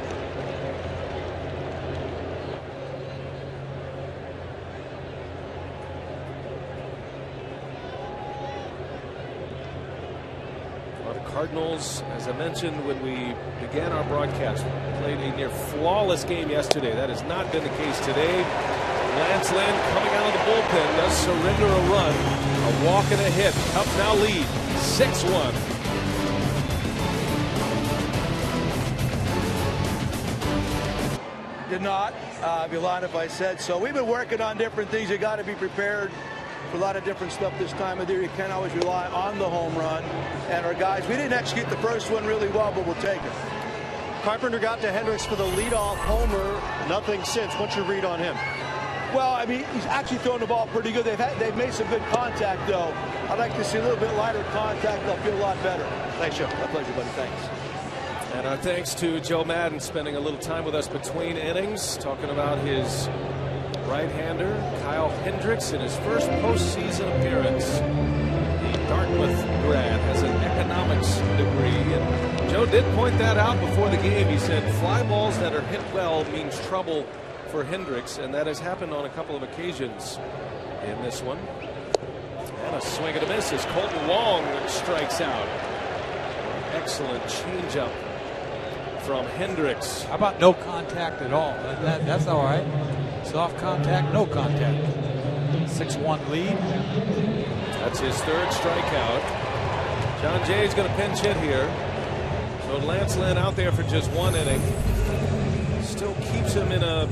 Well, the Cardinals, as I mentioned when we began our broadcast, played a near flawless game yesterday. That has not been the case today. Lance Lynn coming out of the bullpen does surrender a run, a walk and a hit. Cubs now lead 6-1. Did not. I'd be lying if I said so. We've been working on different things. You got to be prepared for a lot of different stuff this time of the year. You can't always rely on the home run. And our guys, we didn't execute the first one really well, but we'll take it. Carpenter got to Hendricks for the leadoff homer. Nothing since. What's your read on him? Well, I mean, he's actually throwing the ball pretty good. They've made some good contact, though. I'd like to see a little bit lighter contact. They'll feel a lot better. Thanks, Joe. My pleasure, buddy. Thanks. And our thanks to Joe Madden spending a little time with us between innings, talking about his right-hander, Kyle Hendricks, in his first postseason appearance. The Dartmouth grad has an economics degree, and Joe did point that out before the game. He said fly balls that are hit well means trouble for Hendricks, and that has happened on a couple of occasions in this one. And a swing and a miss as Colton Wong strikes out. Excellent changeup from Hendricks. How about no contact at all? That's all right. Soft contact, no contact. 6-1 lead. That's his third strikeout. John Jay's going to pinch hit here. So Lance Lynn out there for just one inning. Still keeps him in a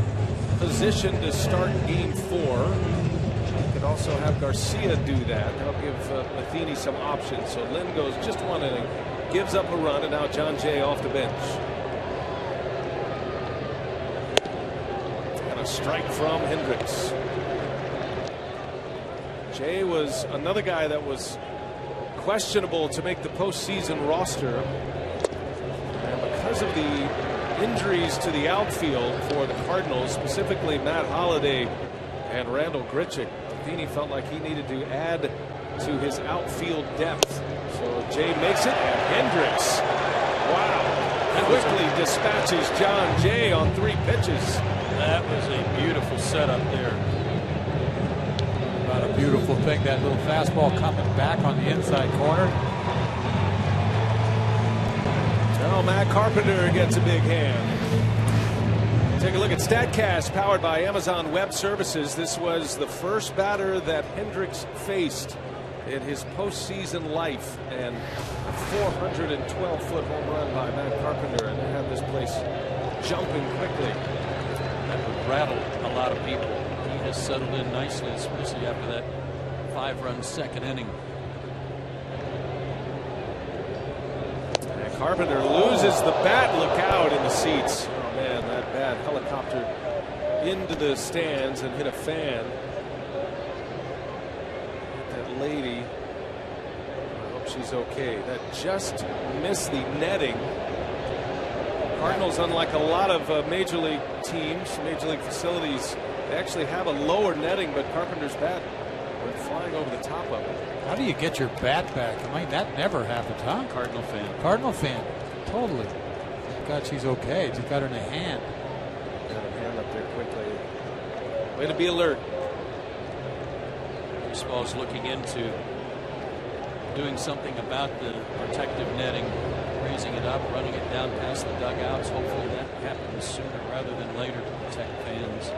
position to start game 4. You could also have Garcia do that. That'll give Matheny some options. So Lynn goes just one inning, gives up a run, and now John Jay off the bench. And a strike from Hendricks. Jay was another guy that was questionable to make the postseason roster. And because of the injuries to the outfield for the Cardinals, specifically Matt Holliday and Randall Grichuk, Matheny felt like he needed to add to his outfield depth. So Jay makes it, and Hendricks, wow, quickly dispatches John Jay on 3 pitches. That was a beautiful setup there. Not a beautiful thing, that little fastball coming back on the inside corner. Now Matt Carpenter gets a big hand. Take a look at StatCast, powered by Amazon Web Services. This was the first batter that Hendricks faced in his postseason life, and a 412-foot home run by Matt Carpenter, and they had this place jumping quickly. That would rattle a lot of people. He has settled in nicely, especially after that 5-run second inning. And Carpenter loses the bat. Look out in the seats. Oh man, that bat helicoptered into the stands and hit a fan. That lady, I hope she's okay. That just missed the netting. Cardinals, unlike a lot of major league teams, major league facilities, they actually have a lower netting, but Carpenter's bat went flying over the top of it. How do you get your bat back? I mean, that never happens, huh? Cardinal fan. Cardinal fan. Totally. God, she's okay. She's got her in a hand. Got her hand up there quickly. Way to be alert. Baseball's looking into doing something about the protective netting, raising it up, running it down past the dugouts. Hopefully that happens sooner rather than later to protect fans.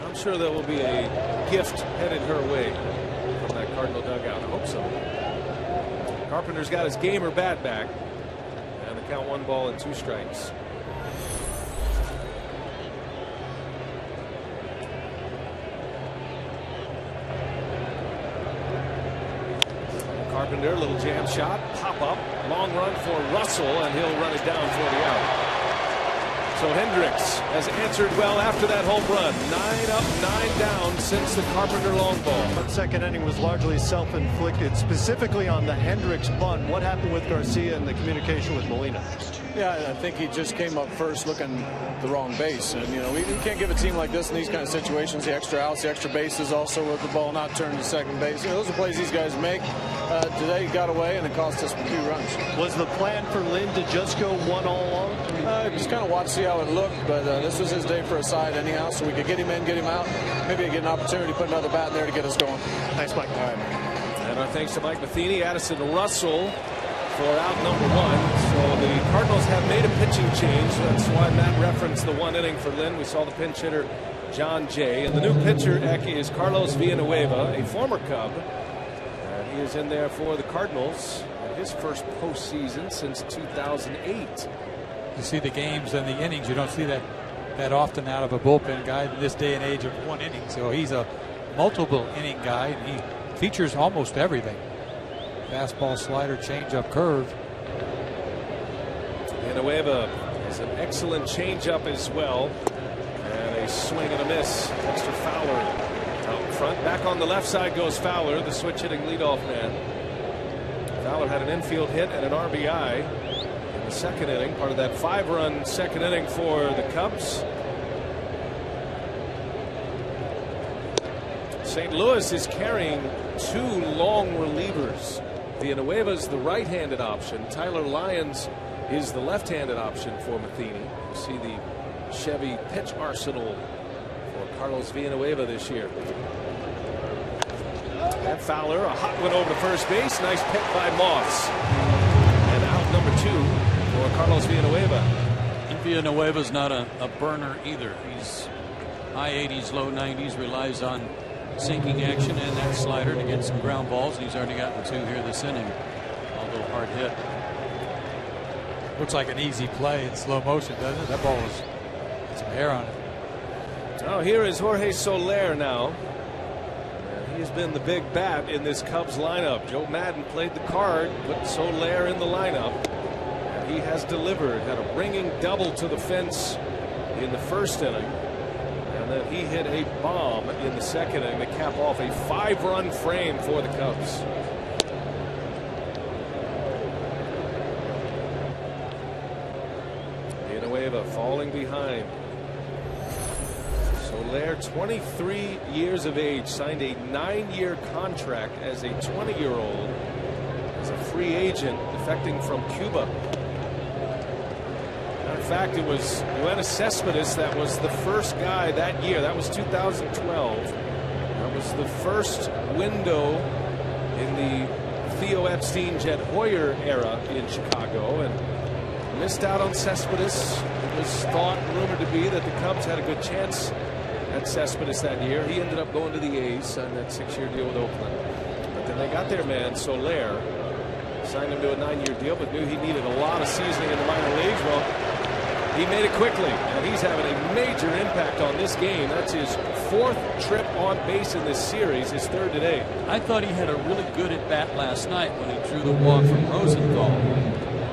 I'm sure there will be a gift headed her way from that Cardinal dugout. I hope so. Carpenter's got his gamer bat back, and the count 1 ball and 2 strikes. Carpenter, little jam shot, pop up, long run for Russell, and he'll run it down for the out. So Hendricks has answered well after that home run. 9 up, 9 down since the Carpenter long ball. That second inning was largely self-inflicted, specifically on the Hendricks bunt. What happened with Garcia and the communication with Molina? Yeah, I think he just came up first looking the wrong base. And, you know, we can't give a team like this in these kind of situations the extra outs, the extra bases, also with the ball not turned to second base. You know, those are plays these guys make. Today he got away, and it cost us 2 runs. Was the plan for Lynn to just go 1 all along? Just kind of watch, see how it looked, but this was his day for a side anyhow, so we could get him in, get him out. Maybe get an opportunity to put another bat in there to get us going. Thanks, Mike. All right. And our thanks to Mike Matheny, Addison Russell for out number 1. So the Cardinals have made a pitching change. That's why Matt referenced the 1 inning for Lynn. We saw the pinch hitter John Jay, and the new pitcher is Carlos Villanueva, a former Cub. He is in there for the Cardinals in his first postseason since 2008. You see the games and the innings. You don't see that often out of a bullpen guy in this day and age of 1 inning. So he's a multiple inning guy, and he features almost everything. Fastball, slider, changeup, curve. Villanueva has an excellent changeup as well. And a swing and a miss. Dexter Fowler out front. Back on the left side goes Fowler, the switch hitting leadoff man. Fowler had an infield hit and an RBI in the second inning, part of that 5-run second inning for the Cubs. St. Louis is carrying 2 long relievers. Villanueva's the right-handed option. Tyler Lyons is the left-handed option for Matheny. You see the Chevy pitch arsenal for Carlos Villanueva this year. And Fowler, a hot one over to first base. Nice pick by Moss. And out number 2 for Carlos Villanueva. And Villanueva's not a burner either. He's high 80s, low 90s, relies on sinking action and that slider to get some ground balls. He's already gotten 2 here this inning, although hard hit. Looks like an easy play in slow motion, doesn't it? That ball has some hair on it. Now here is Jorge Soler now. And he's been the big bat in this Cubs lineup. Joe Madden played the card, put Soler in the lineup. And he has delivered. Had a ringing double to the fence in the first inning. And then he hit a bomb in the second inning to cap off a 5-run frame for the Cubs. Villanueva falling behind. Soler, 23 years of age, signed a 9-year contract as a 20-year-old as a free agent defecting from Cuba. In fact, it was Yoenis Cespedes that was the first guy that year. That was 2012. That was the first window in the Theo Epstein, Jed Hoyer era in Chicago. And Missed out on Cespedes. It was thought, rumored to be, that the Cubs had a good chance at Cespedes that year. He ended up going to the A's, signed that 6-year deal with Oakland. But then they got their man, Soler, signed him to a 9-year deal, but knew he needed a lot of seasoning in the minor leagues. Well, he made it quickly, and he's having a major impact on this game. That's his 4th trip on base in this series, his 3rd today. I thought he had a really good at-bat last night when he drew the walk from Rosenthal.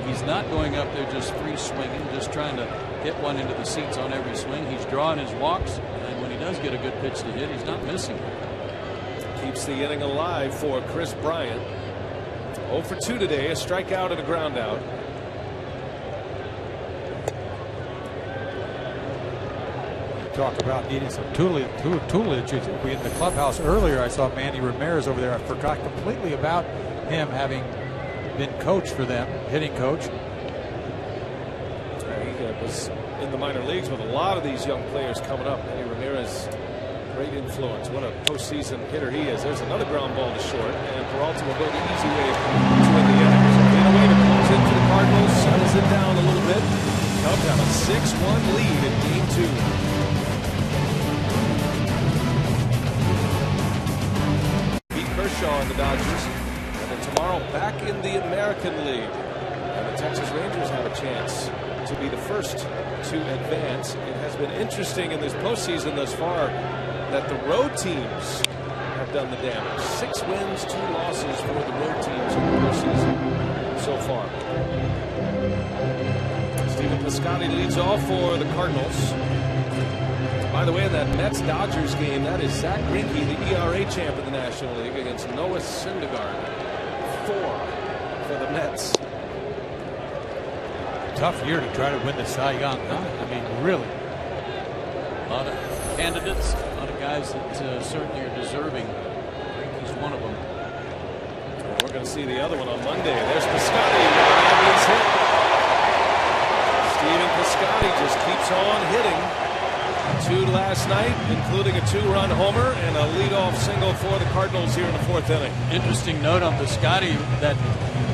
He's not going up there just free swinging, just trying to hit one into the seats on every swing. He's drawing his walks, and when he does get a good pitch to hit, he's not missing. Keeps the inning alive for Chris Bryant. 0 for 2 today, a strikeout and a ground out. Talk about needing some tutelage. In the clubhouse earlier, I saw Manny Ramirez over there. I forgot completely about him having been coach for them, hitting coach. He was in the minor leagues with a lot of these young players coming up. Manny Ramirez, great influence. What a postseason hitter he is. There's another ground ball to short, and Peralta will go the easy way to win the inning. So in a way to close it for the Cardinals, settles it down a little bit. Cubs have a 6-1 lead in Game 2. Kershaw and the Dodgers, and then tomorrow back in the American League, and the Texas Rangers have a chance to be the first to advance. It has been interesting in this postseason thus far that the road teams have done the damage. 6 wins, 2 losses for the road teams in the postseason so far. Stephen Piscotty leads off for the Cardinals. By the way, in that Mets-Dodgers game, that is Zach Greinke, the ERA champ in the National League, against Noah Syndergaard. 4 for the Mets. Tough year to try to win the Cy Young, huh? I mean, really. A lot of candidates, a lot of guys that certainly are deserving. Greinke's one of them. Well, we're going to see the other one on Monday. There's Piscotty with an obvious hit. Stephen Piscotty just keeps on hitting. 2 last night, including a 2-run homer and a leadoff single for the Cardinals here in the 4th inning. Interesting note on Piscotty that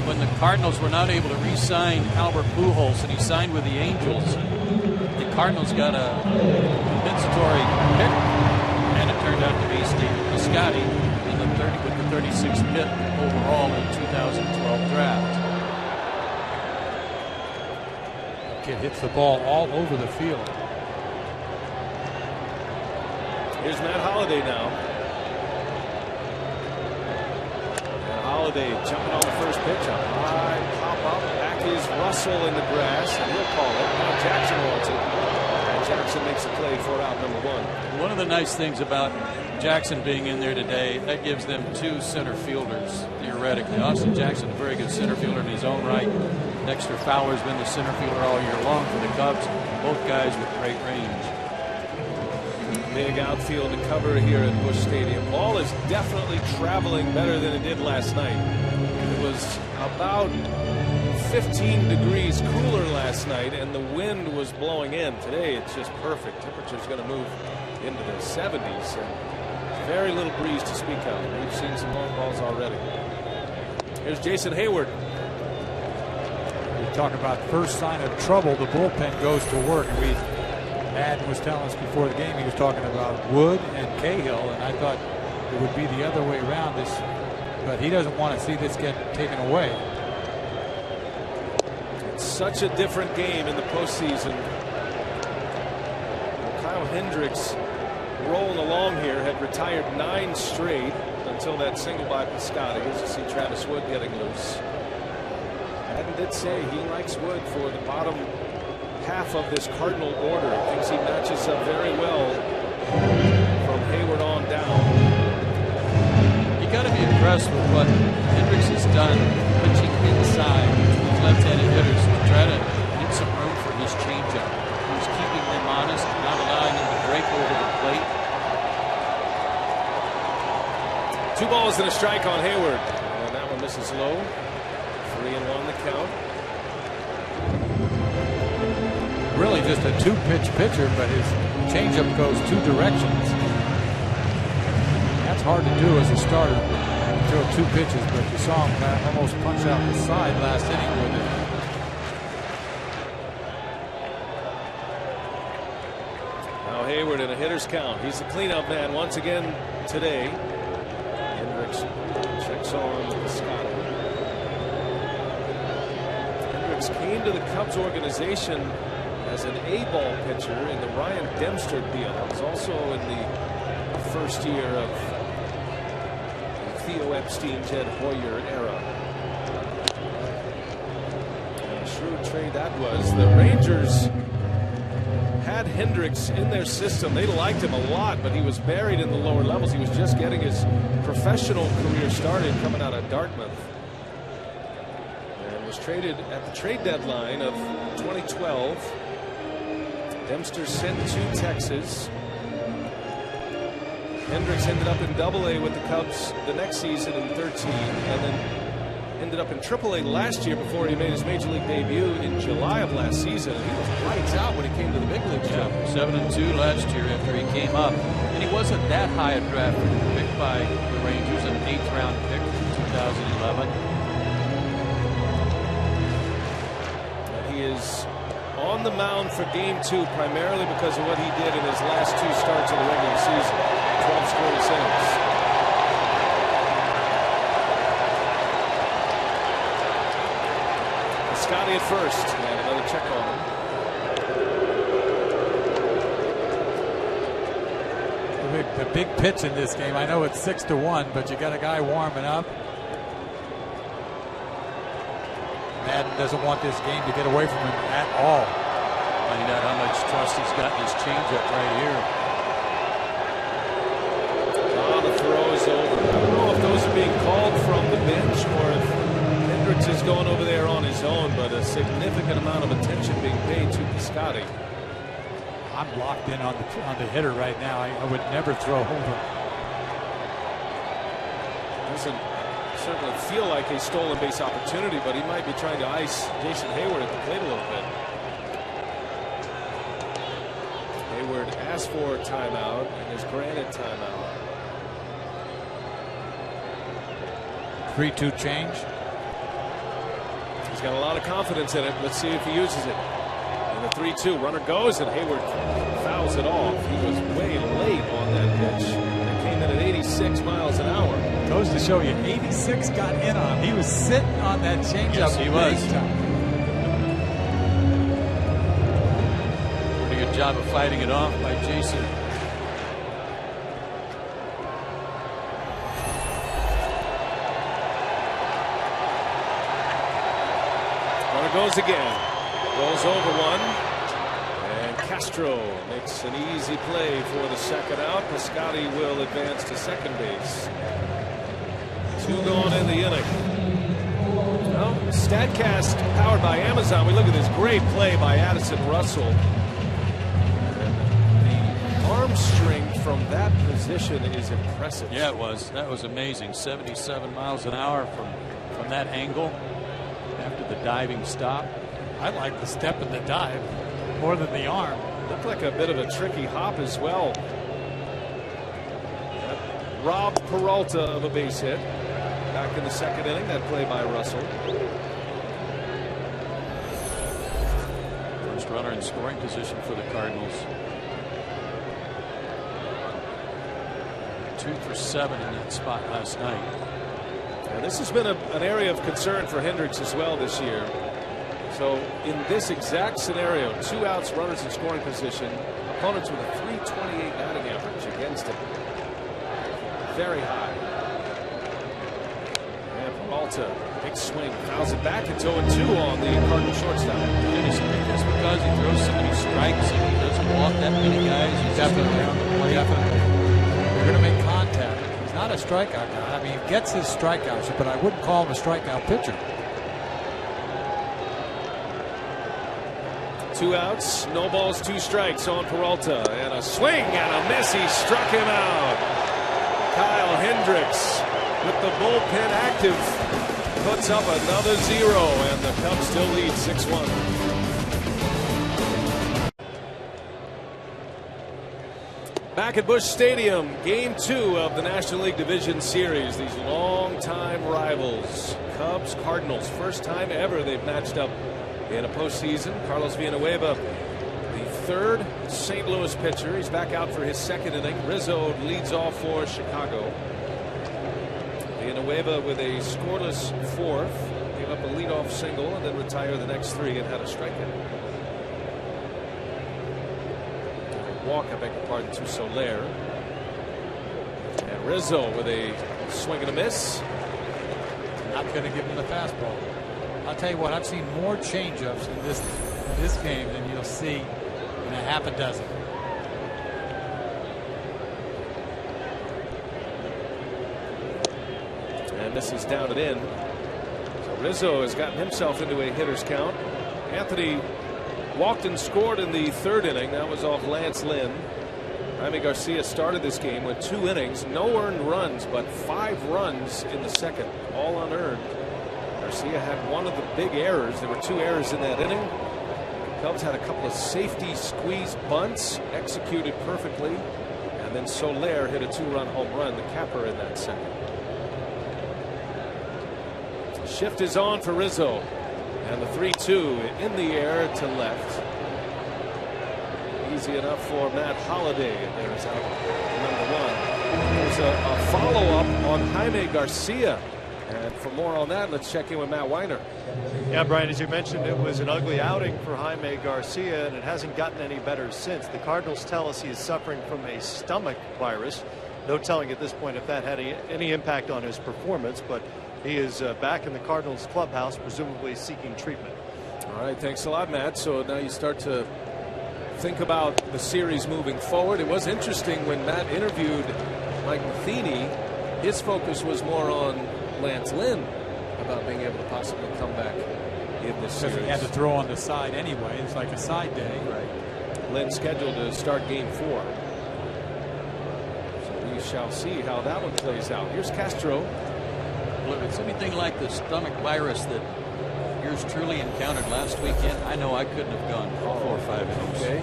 when the Cardinals were not able to re-sign Albert Pujols and he signed with the Angels, the Cardinals got a compensatory pick, and it turned out to be Stephen Piscotty with the 36th pick overall in 2012 draft. Kid hits the ball all over the field. Here's Matt Holliday now. And Holliday jumping on the first pitch. A high pop up. Back is Russell in the grass, and he'll call it. Now Jackson wants it. And Jackson makes a play for out number 1. One of the nice things about Jackson being in there today, that gives them 2 center fielders, theoretically. Austin Jackson, a very good center fielder in his own right. Dexter Fowler's been the center fielder all year long for the Cubs. Both guys with great range. Big outfield to cover here at Busch Stadium. Ball is definitely traveling better than it did last night. It was about 15 degrees cooler last night, and the wind was blowing in. Today it's just perfect. Temperature's going to move into the 70s, and very little breeze to speak of. We've seen some long balls already. Here's Jason Hayward. We talk about first sign of trouble, the bullpen goes to work. Madden was telling us before the game, he was talking about Wood and Cahill, and I thought it would be the other way around this, but he doesn't want to see this get taken away. It's such a different game in the postseason. Kyle Hendricks rolling along here, had retired 9 straight until that single by Piscotty. As you see Travis Wood getting loose. Madden did say he likes Wood for the bottom half of this Cardinal order. Thinks he matches up very well from Hayward on down. You got to be impressed with what Hendricks has done pitching inside with left-handed hitters to try to get some room for his changeup. He's keeping them honest, not allowing them to break over the plate. 2 balls and a strike on Hayward, and that one misses low. 3-1 the count. Really just a 2-pitch pitcher, but his changeup goes 2 directions. That's hard to do as a starter. Throw 2 pitches, but you saw him almost punch out the side last inning with it. Hayward in a hitter's count. He's the cleanup man once again today. Hendricks checks on Piscotty. Hendricks came to the Cubs organization as an A-ball pitcher in the Ryan Dempster deal. He was also in the first year of the Theo Epstein, Jed Hoyer era. And a shrewd trade that was. The Rangers had Hendricks in their system. They liked him a lot, but he was buried in the lower levels. He was just getting his professional career started coming out of Dartmouth. And was traded at the trade deadline of 2012. Dempster sent to Texas. Hendricks ended up in Double-A with the Cubs the next season in 13, and then ended up in Triple-A last year before he made his major league debut in July of last season. And he was lights out when he came to the big leagues. Yeah, 7-2 last year after he came up, and he wasn't that high a draft pick by the Rangers, an 8th round pick in 2011. And he is on the mound for Game 2 primarily because of what he did in his last 2 starts of the regular season. 12 scoreless innings. Piscotty at first, and another check on him. The big pitch in this game. I know it's 6-1, but you got a guy warming up. Madden doesn't want this game to get away from him at all. Find out how much trust he's got in his changeup right here. The throw is over. I don't know if those are being called from the bench or if Hendricks is going over there on his own, but a significant amount of attention being paid to Piscotty. I'm locked in on the hitter right now. I would never throw over. Doesn't certainly feel like a stolen base opportunity, but he might be trying to ice Jason Hayward at the plate a little bit. Hayward asked for a timeout and is granted timeout. 3-2 change. He's got a lot of confidence in it. Let's see if he uses it. And the 3-2 runner goes, and Hayward fouls it off. He was way late on that pitch. It came in at 86 miles an hour. Goes to show you, 86 got in on him. He was sitting on that changeup. Yes, he was. Pretty good job of fighting it off by Jason. Runner goes again. Goes over one. And Castro makes an easy play for the second out. Piscotty will advance to second base. 2 gone in the inning. Well, StatCast powered by Amazon. We look at this great play by Addison Russell. And the arm strength from that position is impressive. Yeah, it was. That was amazing. 77 miles an hour from that angle after the diving stop. I like the step and the dive more than the arm. Looked like a bit of a tricky hop as well. That robbed Peralta of a base hit. Back in the second inning, that play by Russell. First runner in scoring position for the Cardinals. 2 for 7 in that spot last night. And this has been an area of concern for Hendricks as well this year. So in this exact scenario, 2 outs, runners in scoring position, opponents with a .328 batting average against him. Very high. Peralta, big swing, fouls it back. It's 0-2 on the Cardinal shortstop. And is this because he throws so many strikes and he doesn't walk that many guys? He's Definitely. around the plate. Definitely. You're going to make contact. He's not a strikeout guy. I mean, he gets his strikeouts, but I wouldn't call him a strikeout pitcher. 2 outs, no balls, 2 strikes on Peralta. And a swing and a miss. He struck him out. Kyle Hendricks, with the bullpen active, puts up another 0, and the Cubs still lead 6-1. Back at Busch Stadium, Game 2 of the National League Division Series. These longtime rivals, Cubs, Cardinals. First time ever they've matched up in a postseason. Carlos Villanueva, the third St. Louis pitcher. He's back out for his second inning. Rizzo leads off for Chicago. Villanueva with a scoreless fourth. Gave up a leadoff single and then retired the next three and had a strikeout. Walk, I beg your pardon, to Soler. And Rizzo with a swing and a miss. Not going to give him the fastball. I'll tell you what, I've seen more changeups in this game than you'll see in a half a dozen. And this is down and in. So Rizzo has gotten himself into a hitter's count. Anthony walked and scored in the third inning. That was off Lance Lynn. Jaime Garcia started this game with 2 innings, no earned runs, but 5 runs in the second, all unearned. Garcia had one of the big errors. There were 2 errors in that inning. The Cubs had a couple of safety squeeze bunts executed perfectly, and then Soler hit a 2-run home run, the capper in that second. Shift is on for Rizzo, and the 3-2 in the air to left. Easy enough for Matt Holliday. There's out number 1. There's a follow-up on Jaime Garcia. And for more on that, let's check in with Matt Weiner. Yeah, Brian, as you mentioned, it was an ugly outing for Jaime Garcia, and it hasn't gotten any better since. The Cardinals tell us he is suffering from a stomach virus. No telling at this point if that had any impact on his performance, but he is back in the Cardinals clubhouse, presumably seeking treatment. All right, thanks a lot, Matt. So now you start to think about the series moving forward. It was interesting when Matt interviewed Mike Matheny. His focus was more on Lance Lynn about being able to possibly come back in this series. Because he had to throw on the side anyway. It's like a side day. Right. Lynn scheduled to start game 4. So we shall see how that one plays out. Here's Castro. Well, if it's anything like the stomach virus that yours truly encountered last weekend, I know I couldn't have gone 4 or 5 innings. Okay.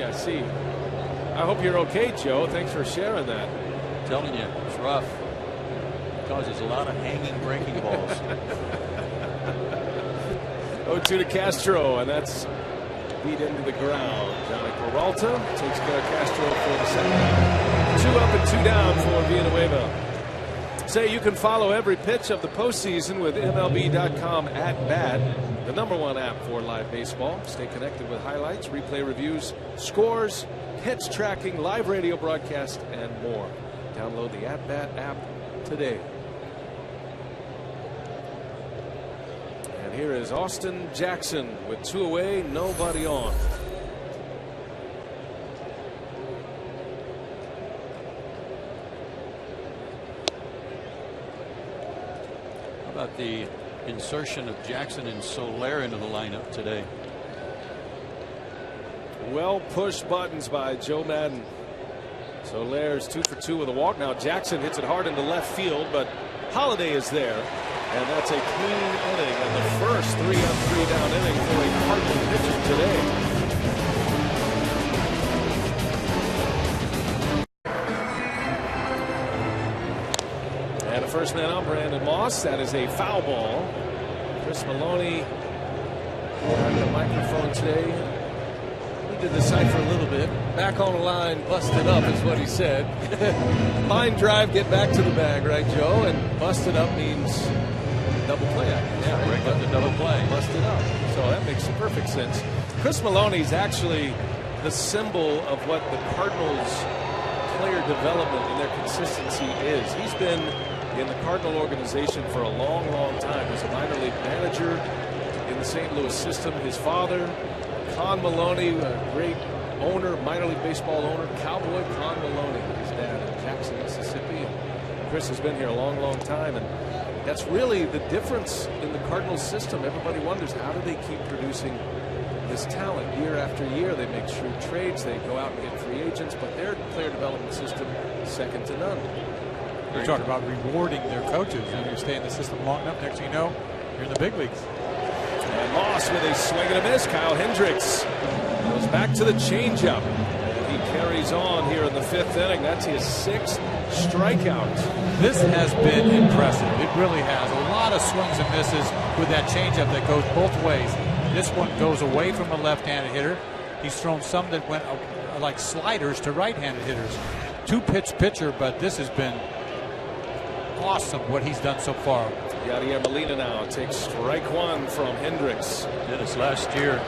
I see. I hope you're okay, Joe. Thanks for sharing that. I'm telling you, it's rough. It causes a lot of hanging breaking balls. 0-2 to Castro, and that's beat into the ground. Johnny Peralta takes care of Castro for the second. 2 up and 2 down for Villanueva. Say you can follow every pitch of the postseason with MLB.com @bat, the #1 app for live baseball. Stay connected with highlights, replay reviews, scores, pitch tracking, live radio broadcast, and more. Download the @bat app today. And here is Austin Jackson with 2 away, nobody on. About the insertion of Jackson and Soler into the lineup today. Well pushed buttons by Joe Madden. Soler's 2 for 2 with a walk. Now Jackson hits it hard into left field, but Holliday is there, and that's a clean inning and the first 3 up 3 down inning for a Cardinal pitcher today. And the first man on, Brandon Moss. That is a foul ball. Chris Maloney on the microphone today. He did decipher a little bit. Back on the line, busted up is what he said. Line drive, get back to the bag, right, Joe? And busted up means double play. Yeah, break up the double play. Busted up. So that makes perfect sense. Chris Maloney's actually the symbol of what the Cardinals' player development and their consistency is. He's been in the Cardinal organization for a long, long time. He's a minor league manager in the St. Louis system. His father, Con Maloney, a great owner, minor league baseball owner, Cowboy Con Maloney, his dad in Jackson, Mississippi. And Chris has been here a long, long time, and that's really the difference in the Cardinals system. Everybody wonders, how do they keep producing this talent year after year? They make shrewd trades, they go out and get free agents, but their player development system is second to none. You're talking about rewarding their coaches. And you stay in the system long enough, next thing you know, you're in the big leagues. And Moss with a swing and a miss. Kyle Hendricks goes back to the changeup. And he carries on here in the 5th inning. That's his 6th strikeout. This has been impressive. It really has. A lot of swings and misses with that changeup that goes both ways. This one goes away from a left-handed hitter. He's thrown some that went like sliders to right-handed hitters. Two-pitch pitcher, but this has been awesome what he's done so far. Yadier Molina now takes strike one from Hendricks. Dennis, last year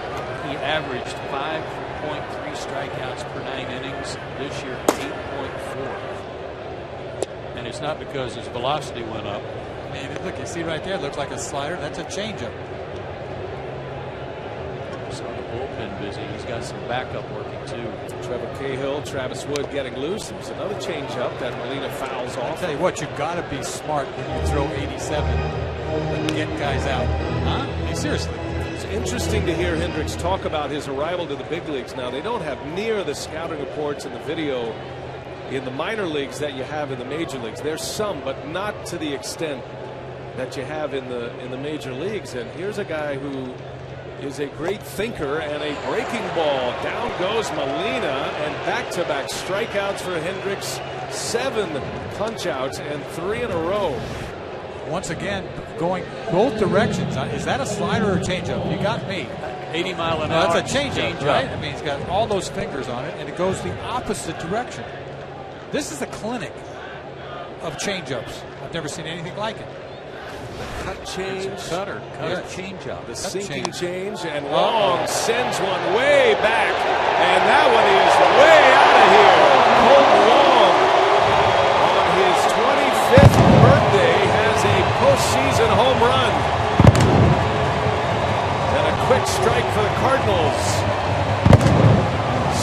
he averaged 5.3 strikeouts per 9 innings. This year 8.4. And it's not because his velocity went up. I mean, look, you see right there, it looks like a slider. That's a changeup. So the bullpen busy. He's got some backup working too. Trevor Cahill, Travis Wood getting loose. There's another changeup that Molina fouls off. I'll tell you what, you've got to be smart when you throw 87 and get guys out. Huh? I mean, seriously. It's interesting to hear Hendricks talk about his arrival to the big leagues. Now, they don't have near the scouting reports and the video in the minor leagues that you have in the major leagues. There's some, but not to the extent that you have in the major leagues. And here's a guy who is a great thinker, and a breaking ball. Down goes Molina, and back-to-back strikeouts for Hendricks. 7 punch-outs and 3 in a row. Once again, going both directions. Is that a slider or a changeup? You got me. 80 mile an hour. That's a changeup, right? I mean, he's got all those fingers on it, and it goes the opposite direction. This is a clinic of changeups. I've never seen anything like it. Cut change. Cutter changeup. The sinking change, and Long sends one way back, and that one is way out of here. Colton Long, on his 25th birthday, has a postseason home run. And a quick strike for the Cardinals.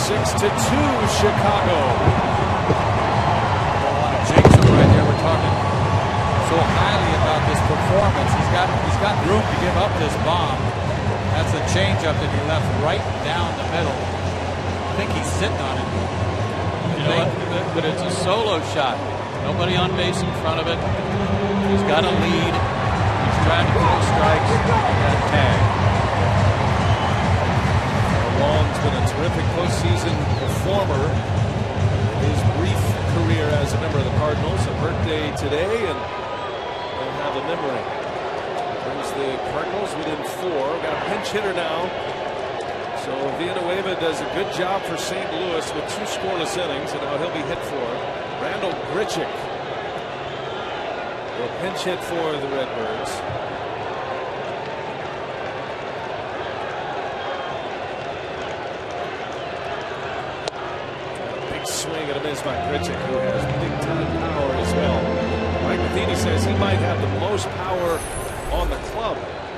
6-2 Chicago. Don't want to jinx him right there. We're talking so highly about this performance. He's got room to give up this bomb. That's a changeup that he left right down the middle. I think he's sitting on it. You know what? But it's a solo shot. Nobody on base in front of it. He's got a lead. He's trying to throw strikes. He got tagged. Long's been a terrific postseason performer in his brief career as a member of the Cardinals. A birthday today, and they'll have a memory. Brings the Cardinals within 4. Got a pinch hitter now. So Villanueva does a good job for St. Louis with 2 scoreless innings, and now he'll be hit for. Randall Grichuk will pinch hit for the Redbirds. Big swing and a miss by Grichuk, who has big-time power as well. Mike Matheny says he might have the most power on the club,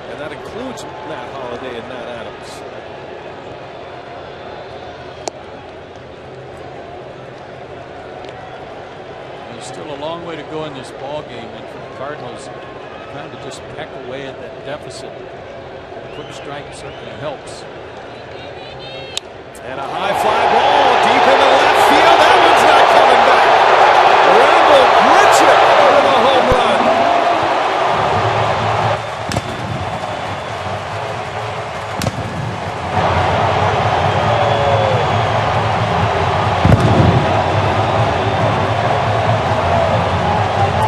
and that includes Matt Holliday and Matt Adams. There's still a long way to go in this ball game, and for the Cardinals, trying to just peck away at that deficit. A quick strike certainly helps. And a high fly ball deep into left field. That one's not coming back. Randall Grichuk with a home run.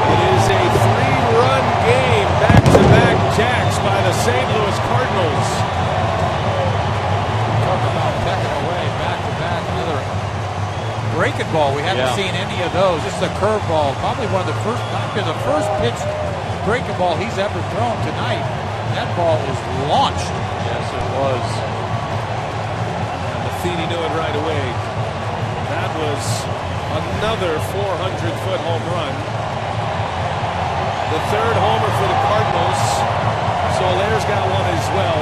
It is a 3-run game, back-to-back jacks by the St. Louis Cardinals. Talk about pecking away, back-to-back, another breaking ball. We haven't seen any of those. This is a curveball, probably one of the first, the first pitch breaking ball he's ever thrown tonight. That ball is launched. Yes, it was. And Matheny knew it right away. That was another 400-foot home run. The 3rd homer for the Cardinals. Soler's got one as well.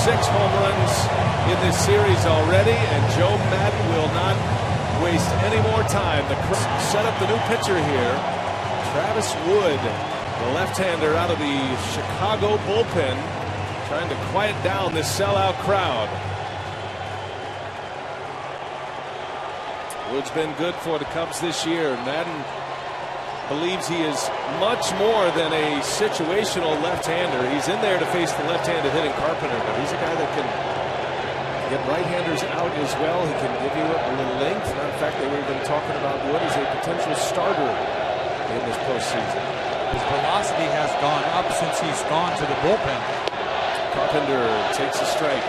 6 home runs in this series already, and Joe Madden will not waste any more time. The set up the new pitcher here. Travis Wood, the left-hander out of the Chicago bullpen, trying to quiet down this sellout crowd. Wood's been good for the Cubs this year. Madden believes he is much more than a situational left-hander. He's in there to face the left-handed hitting Carpenter, but he's a guy that can get right-handers out as well. He can give you a little length. In fact, they were even talking about Wood as a potential starter in this postseason. His velocity has gone up since he's gone to the bullpen. Carpenter takes a strike. 1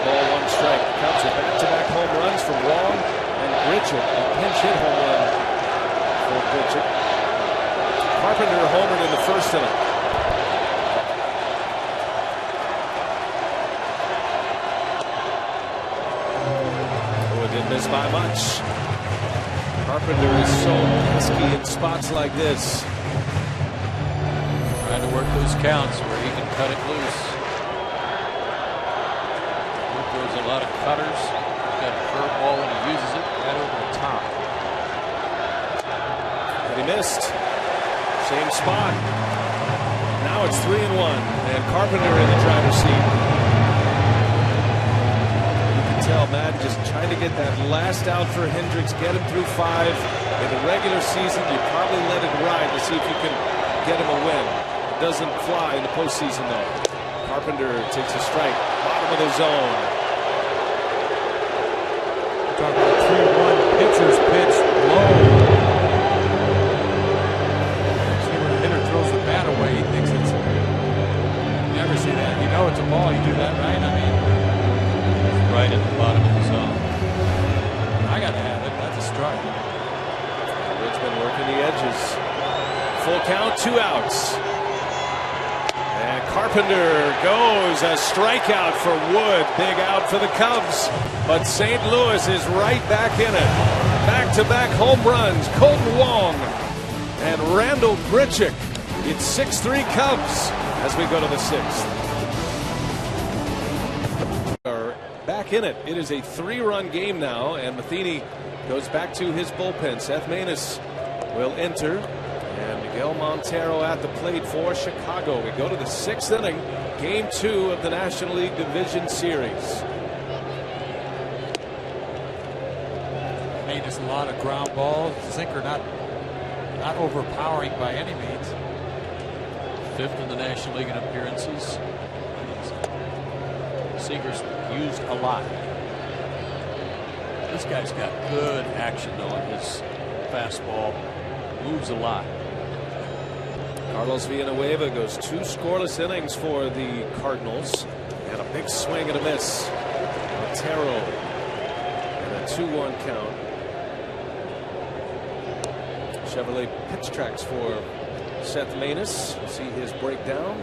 ball, 1 strike. The Cubs are back-to-back home runs from Wong and Grichuk. A pinch hit home run for Grichuk. Carpenter homered in the first inning. Oh, it didn't miss by much. Carpenter is so pesky in spots like this. Trying to work those counts where he can cut it loose. He throws a lot of cutters. He's got a curveball when he uses it right over the top. And he missed. Same spot. Now it's 3-1, and Carpenter in the driver's seat. You can tell Matt just trying to get that last out for Hendricks, get him through 5. In the regular season, you probably let it ride to see if you can get him a win. It doesn't fly in the postseason, though. Carpenter takes a strike, bottom of the zone. Talking about 3-1 pitcher's pitch low. Away, he thinks it's. You never see that. You know it's a ball. You do that, right? I mean, it's right at the bottom of the zone. I gotta have it. That's a strike. Wood's been working the edges. Full count, 2 outs. And Carpenter goes a strikeout for Wood. Big out for the Cubs. But St. Louis is right back in it. Back-to-back home runs. Colton Wong and Randall Grichuk. It's 6-3 Cubs as we go to the 6th. Are back in it. It is a 3-run game now, and Matheny goes back to his bullpen. Seth Maness will enter, and Miguel Montero at the plate for Chicago. We go to the 6th inning, game 2 of the National League Division Series. Maness, a lot of ground balls. Sinker not overpowering by any means. 5th in the National League in appearances. Seager's used a lot. This guy's got good action though on his fastball. Moves a lot. Carlos Villanueva goes 2 scoreless innings for the Cardinals. And a big swing and a miss. Montero. And a 2-1 count. Chevrolet pitch tracks for Seth Maness. We'll see his breakdown.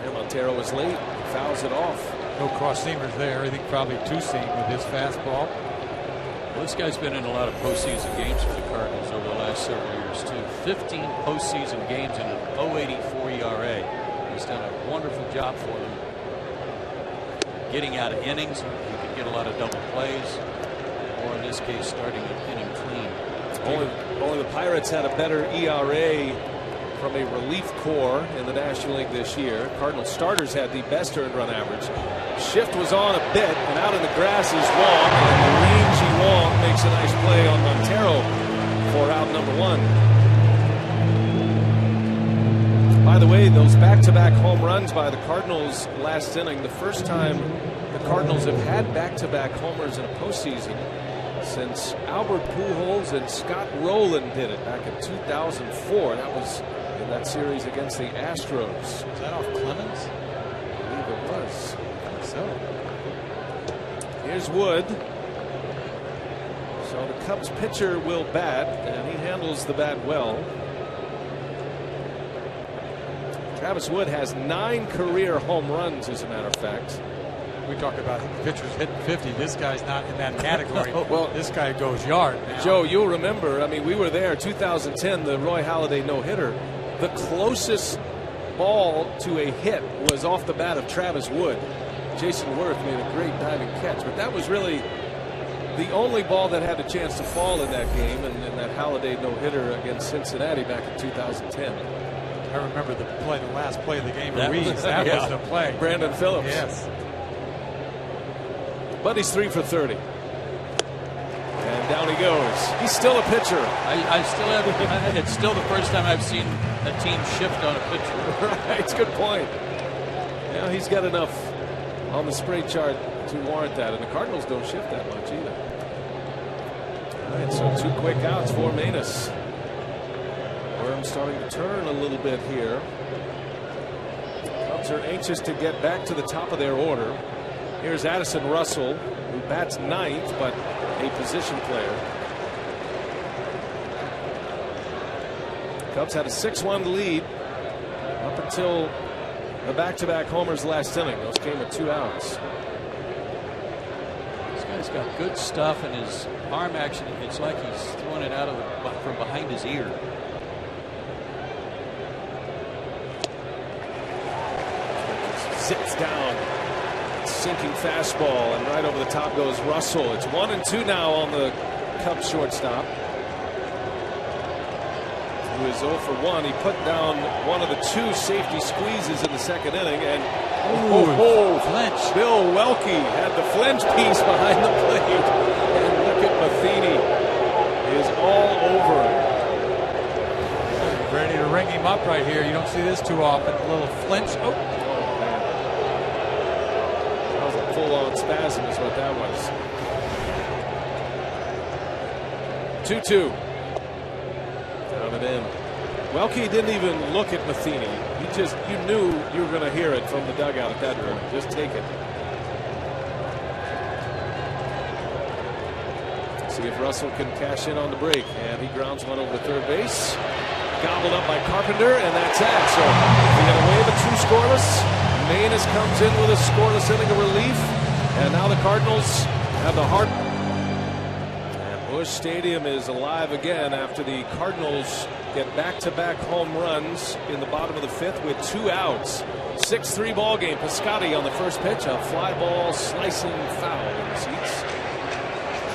And Montero is late. Fouls it off. No cross seamers there. I think probably 2-seam with his fastball. Well, this guy's been in a lot of postseason games for the Cardinals over the last several years too. 15 postseason games and an 0.84 ERA. He's done a wonderful job for them. Getting out of innings. He can get a lot of double plays. Or in this case, starting an inning clean. Only the Pirates had a better ERA from a relief corps in the National League this year. Cardinal starters had the best earned run average. Shift was on a bit, and out in the grass is Wong, and the rangy Wong makes a nice play on Montero for out number 1. By the way, those back-to-back home runs by the Cardinals last inning, the first time the Cardinals have had back-to-back homers in a postseason since Albert Pujols and Scott Rowland did it back in 2004. That was in that series against the Astros. Was that off Clemens? I believe it was. I think so. Here's Wood. So the Cubs pitcher will bat, and he handles the bat well. Travis Wood has 9 career home runs, as a matter of fact. We talk about pitchers hitting 50. This guy's not in that category. Well, this guy goes yard now. Joe, you'll remember, I mean, we were there 2010, the Roy Halladay no-hitter. The closest ball to a hit was off the bat of Travis Wood. Jason Worth made a great diving catch, but that was really the only ball that had a chance to fall in that game, and that Halladay no-hitter against Cincinnati back in 2010. I remember the last play of the game. That was the play. Brandon Phillips. Yes. But he's 3 for 30. And down he goes. He's still a pitcher. I still have. It's still the first time I've seen a team shift on a pitcher. Right, it's a good point. Yeah, he's got enough on the spray chart to warrant that, and the Cardinals don't shift that much either. All right, so 2 quick outs for Maness. Worm starting to turn a little bit here. Cubs are anxious to get back to the top of their order. Here's Addison Russell, who bats ninth, but a position player. Cubs had a 6-1 lead up until the back-to-back homers last inning. Those came with 2 outs. This guy's got good stuff, and his arm action, it's like he's throwing it out of from behind his ear. Zips down, sinking fastball, and right over the top goes Russell. It's 1-2 now on the Cubs shortstop, who is 0 for 1. He put down one of the 2 safety squeezes in the second inning, and flinch. Bill Welke had the flinch piece behind the plate, and look at Matheny is all over him. Ready to ring him up right here. You don't see this too often. A little flinch. Oh. That was a full-on spasm is what that was. 2-2. Down and in. Welke didn't even look at Matheny. You knew you were going to hear it from the dugout at that point. Just take it. See if Russell can cash in on the break. And he grounds one over to third base. Gobbled up by Carpenter, and that's it. So we got away with 2 scoreless. Manus comes in with a scoreless inning of relief. And now the Cardinals have the heart. And Busch Stadium is alive again after the Cardinals get back-to-back home runs in the bottom of the 5th with 2 outs. 6-3 ball game. Piscotty on the first pitch, a fly ball slicing foul in the seats.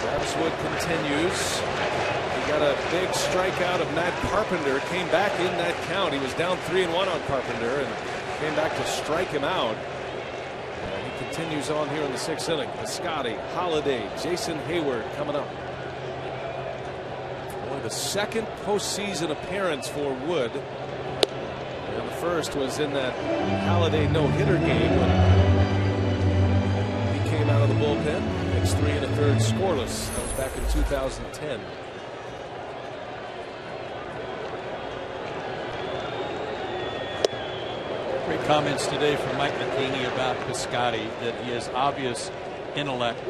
Travis Wood continues. He got a big strikeout of Matt Carpenter. Came back in that count. He was down 3-1 on Carpenter and came back to strike him out. And he continues on here in the 6th inning. Piscotty, Holiday, Jason Hayward coming up. The second postseason appearance for Wood, and the first was in that Holiday no-hitter game when he came out of the bullpen. It's 3 1/3 scoreless. That was back in 2010. Great comments today from Mike Matheny about Piscotty, that he has obvious intellect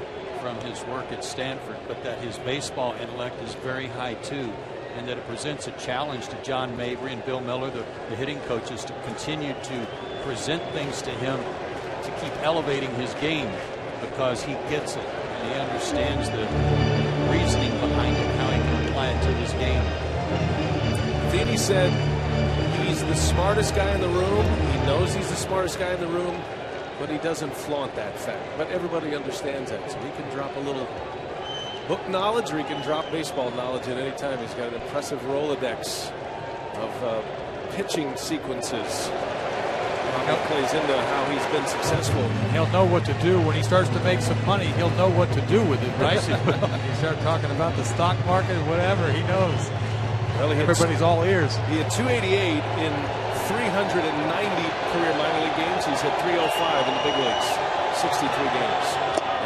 from his work at Stanford, but that his baseball intellect is very high too, and that it presents a challenge to John Mabry and Bill Miller, the hitting coaches, to continue to present things to him to keep elevating his game, because he gets it and he understands the reasoning behind it, how he can apply it to his game. Matheny said he's the smartest guy in the room. He knows he's the smartest guy in the room, but he doesn't flaunt that fact. But everybody understands that. So he can drop a little book knowledge, or he can drop baseball knowledge at any time. He's got an impressive Rolodex of pitching sequences. That plays into how he's been successful. He'll know what to do when he starts to make some money. He'll know what to do with it, right? You start talking about the stock market, whatever, he knows. Well, everybody's all ears. He had 288 in 390 career minor league games. He's hit 305 in the big leagues, 63 games.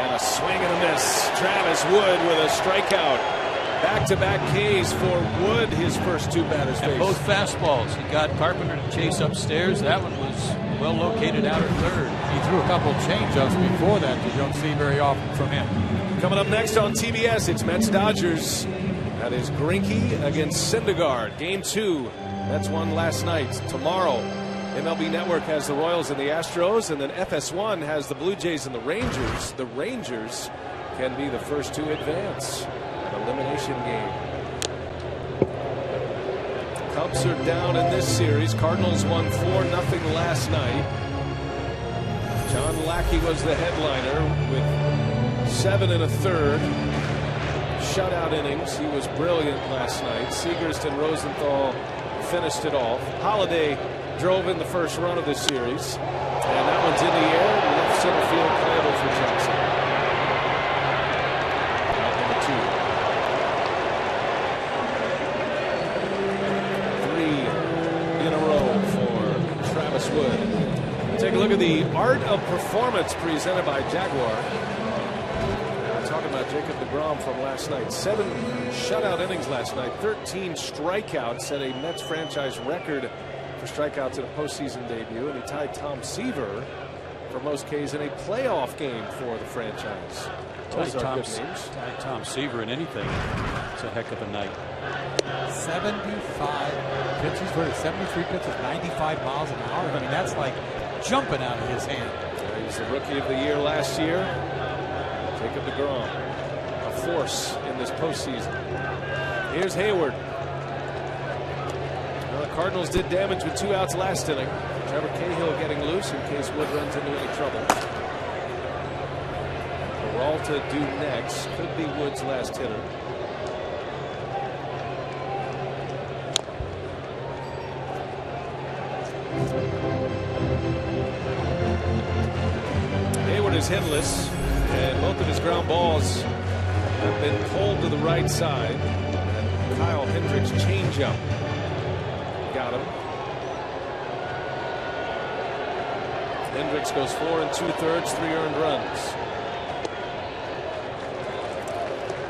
And a swing and a miss. Travis Wood with a strikeout. Back-to-back Ks for Wood, his first 2 batters faced. And both fastballs. He got Carpenter to chase upstairs. That one was well located out at third. He threw a couple of changeups before that you don't see very often from him. Coming up next on TBS, it's Mets-Dodgers. That is Greinke against Syndergaard. Game 2. Mets won last night. Tomorrow, MLB Network has the Royals and the Astros, and then FS1 has the Blue Jays and the Rangers. The Rangers can be the first to advance. An elimination game. Cubs are down in this series. Cardinals won 4-0 last night. John Lackey was the headliner with 7 1/3 shutout innings. He was brilliant last night. Seagerst and Rosenthal finished it off. Holiday drove in the first run of this series, and that one's in the air. Left center field playable for Jackson. Out number 2. 3 in a row for Travis Wood. Take a look at the Art of Performance presented by Jaguar. Talking about Jacob deGrom from last night. 7 shutout innings last night, 13 strikeouts, set a Mets franchise record for strikeouts in a postseason debut, and he tied Tom Seaver for most Ks in a playoff game for the franchise. Those are good names. Tom Seaver in anything. It's a heck of a night. 75 pitches for 73 pitches, 95 miles an hour. I mean, that's like jumping out of his hand. Yeah, he's the rookie of the year last year. Jacob deGrom, a force in this postseason. Here's Hayward. Well, the Cardinals did damage with 2 outs last inning. Trevor Cahill getting loose in case Wood runs into any trouble. Peralta due next. Could be Wood's last hitter. Hayward is hitless, and both of his ground balls have been pulled to the right side. And Kyle Hendricks' changeup got him. Hendricks goes 4 2/3, 3 earned runs.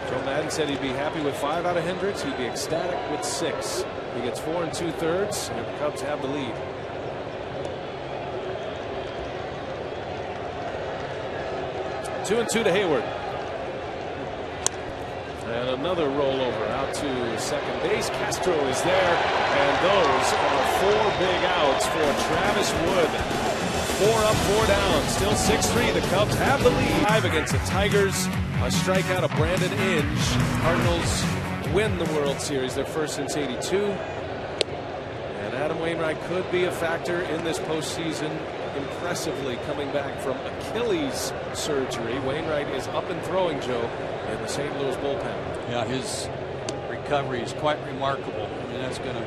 Joe Madden said he'd be happy with 5 out of Hendricks. He'd be ecstatic with 6. He gets 4 2/3, and the Cubs have the lead. Two and 2 to Hayward. And another rollover out to second base. Castro is there, and those are 4 big outs for Travis Wood. 4 up, 4 down. Still 6-3. The Cubs have the lead. 5 against the Tigers. A strikeout of Brandon Inge. Cardinals win the World Series, their first since '82. And Adam Wainwright could be a factor in this postseason. Impressively coming back from Achilles surgery. Wainwright is up and throwing, Joe, in the St. Louis bullpen. Yeah, his recovery is quite remarkable. I mean, that's going to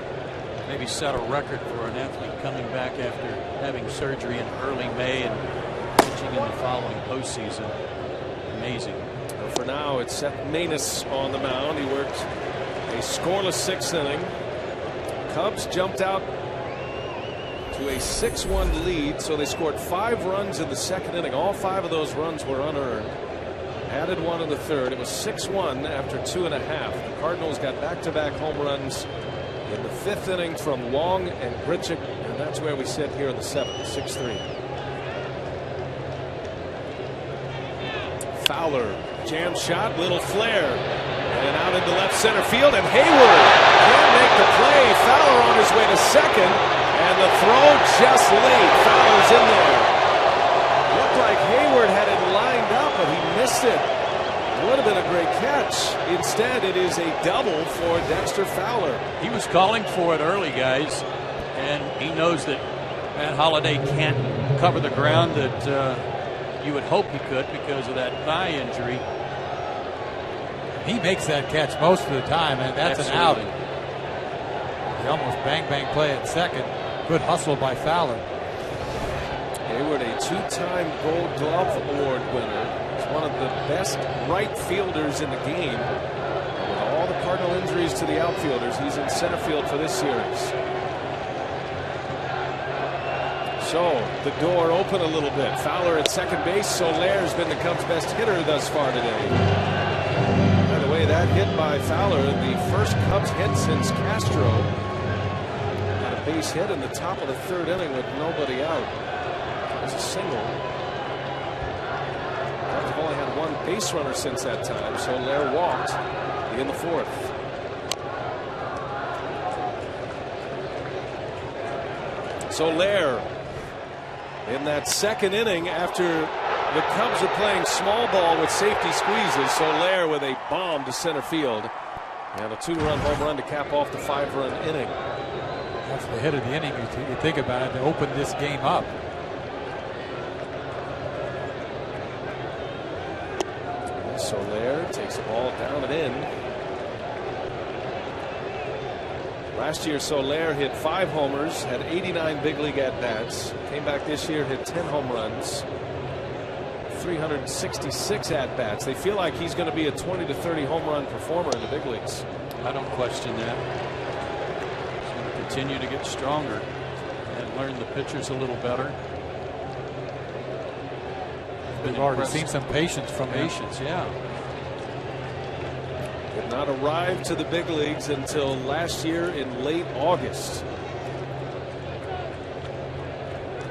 maybe set a record for an athlete coming back after having surgery in early May and pitching in the following postseason. Amazing. Well, for now, it's Seth Maness on the mound. He worked a scoreless 6th inning. Cubs jumped out to a 6-1 lead, so they scored 5 runs in the 2nd inning. All 5 of those runs were unearned. Added 1 in the 3rd. It was 6-1 after 2.5. The Cardinals got back-to-back home runs in the 5th inning from Wong and Grichuk, and that's where we sit here in the 7th, 6-3. Fowler, jam shot, little flare, and out into left center field, and Hayward can't make the play. Fowler on his way to second, and the throw just late. Fowler's in there. Looked like Hayward had it lined up, but he missed it. Would have been a great catch. Instead, it is a double for Dexter Fowler. He was calling for it early, guys, and he knows that Matt Holliday can't cover the ground that you would hope he could because of that thigh injury. He makes that catch most of the time, and that's Absolutely. an out. He almost bang play at second. Good hustle by Fowler. Hayward, a 2-time Gold Glove Award winner. He's one of the best right fielders in the game. And with all the Cardinal injuries to the outfielders, he's in center field for this series. So the door open a little bit. Fowler at second base. Solaire's been the Cubs' best hitter thus far today. By the way, that hit by Fowler, the first Cubs hit since Castro. Got a base hit in the top of the 3rd inning with nobody out. It was a single. Cubs have only had 1 base runner since that time. Solaire walked in the 4th. Solaire in that 2nd inning after the Cubs are playing small ball with safety squeezes. Solaire with a bomb to center field. And a 2-run home run to cap off the 5-run inning. That's the hit of the inning. You think about it, to open this game up. Solaire takes the ball down and in. Last year, Solaire hit 5 homers, had 89 big league at-bats. Came back this year, hit 10 home runs, 366 at-bats. They feel like he's going to be a 20 to 30 home run performer in the big leagues. I don't question that. He's going to continue to get stronger and learn the pitchers a little better. We've already seen some patience from him. Patience, yeah. Did not arrive to the big leagues until last year in late August.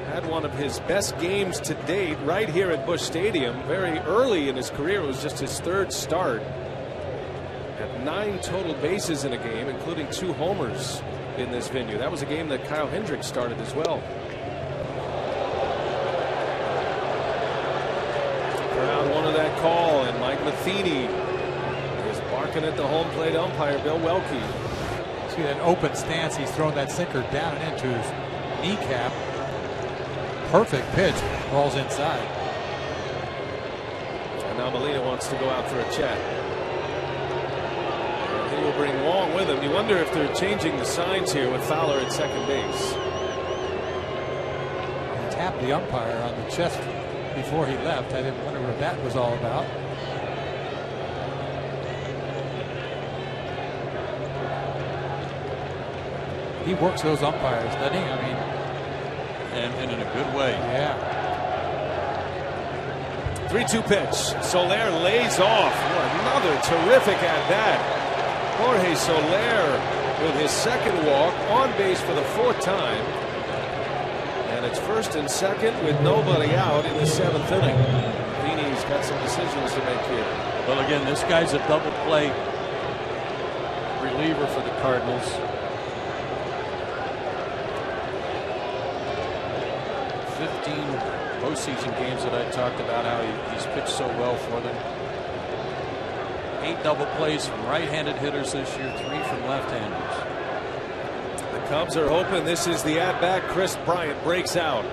Had one of his best games to date right here at Busch Stadium. Very early in his career, it was just his third start. Had 9 total bases in a game, including 2 homers in this venue. That was a game that Kyle Hendricks started as well. Crowd wanted that call, and Mike Matheny is barking at the home plate umpire, Bill Welke. See that open stance, he's throwing that sinker down and into his kneecap. Perfect pitch, rolls inside. And now Molina wants to go out for a check. And he will bring Wong with him. You wonder if they're changing the signs here with Fowler at second base. He tapped the umpire on the chest before he left. I didn't wonder what that was all about. He works those umpires, doesn't he? I mean, and in a good way. Yeah. 3-2 pitch. Soler lays off. Another terrific at bat. Jorge Soler with his second walk, on base for the 4th time. And it's first and second with nobody out in the 7th inning. Feeney's got some decisions to make here. Well, again, this guy's a double play reliever for the Cardinals. 15 postseason games that I talked about, how he's pitched so well for them. 8 double plays from right-handed hitters this year, 3 from left-handers. The Cubs are hoping this is the at-bat. Chris Bryant breaks out.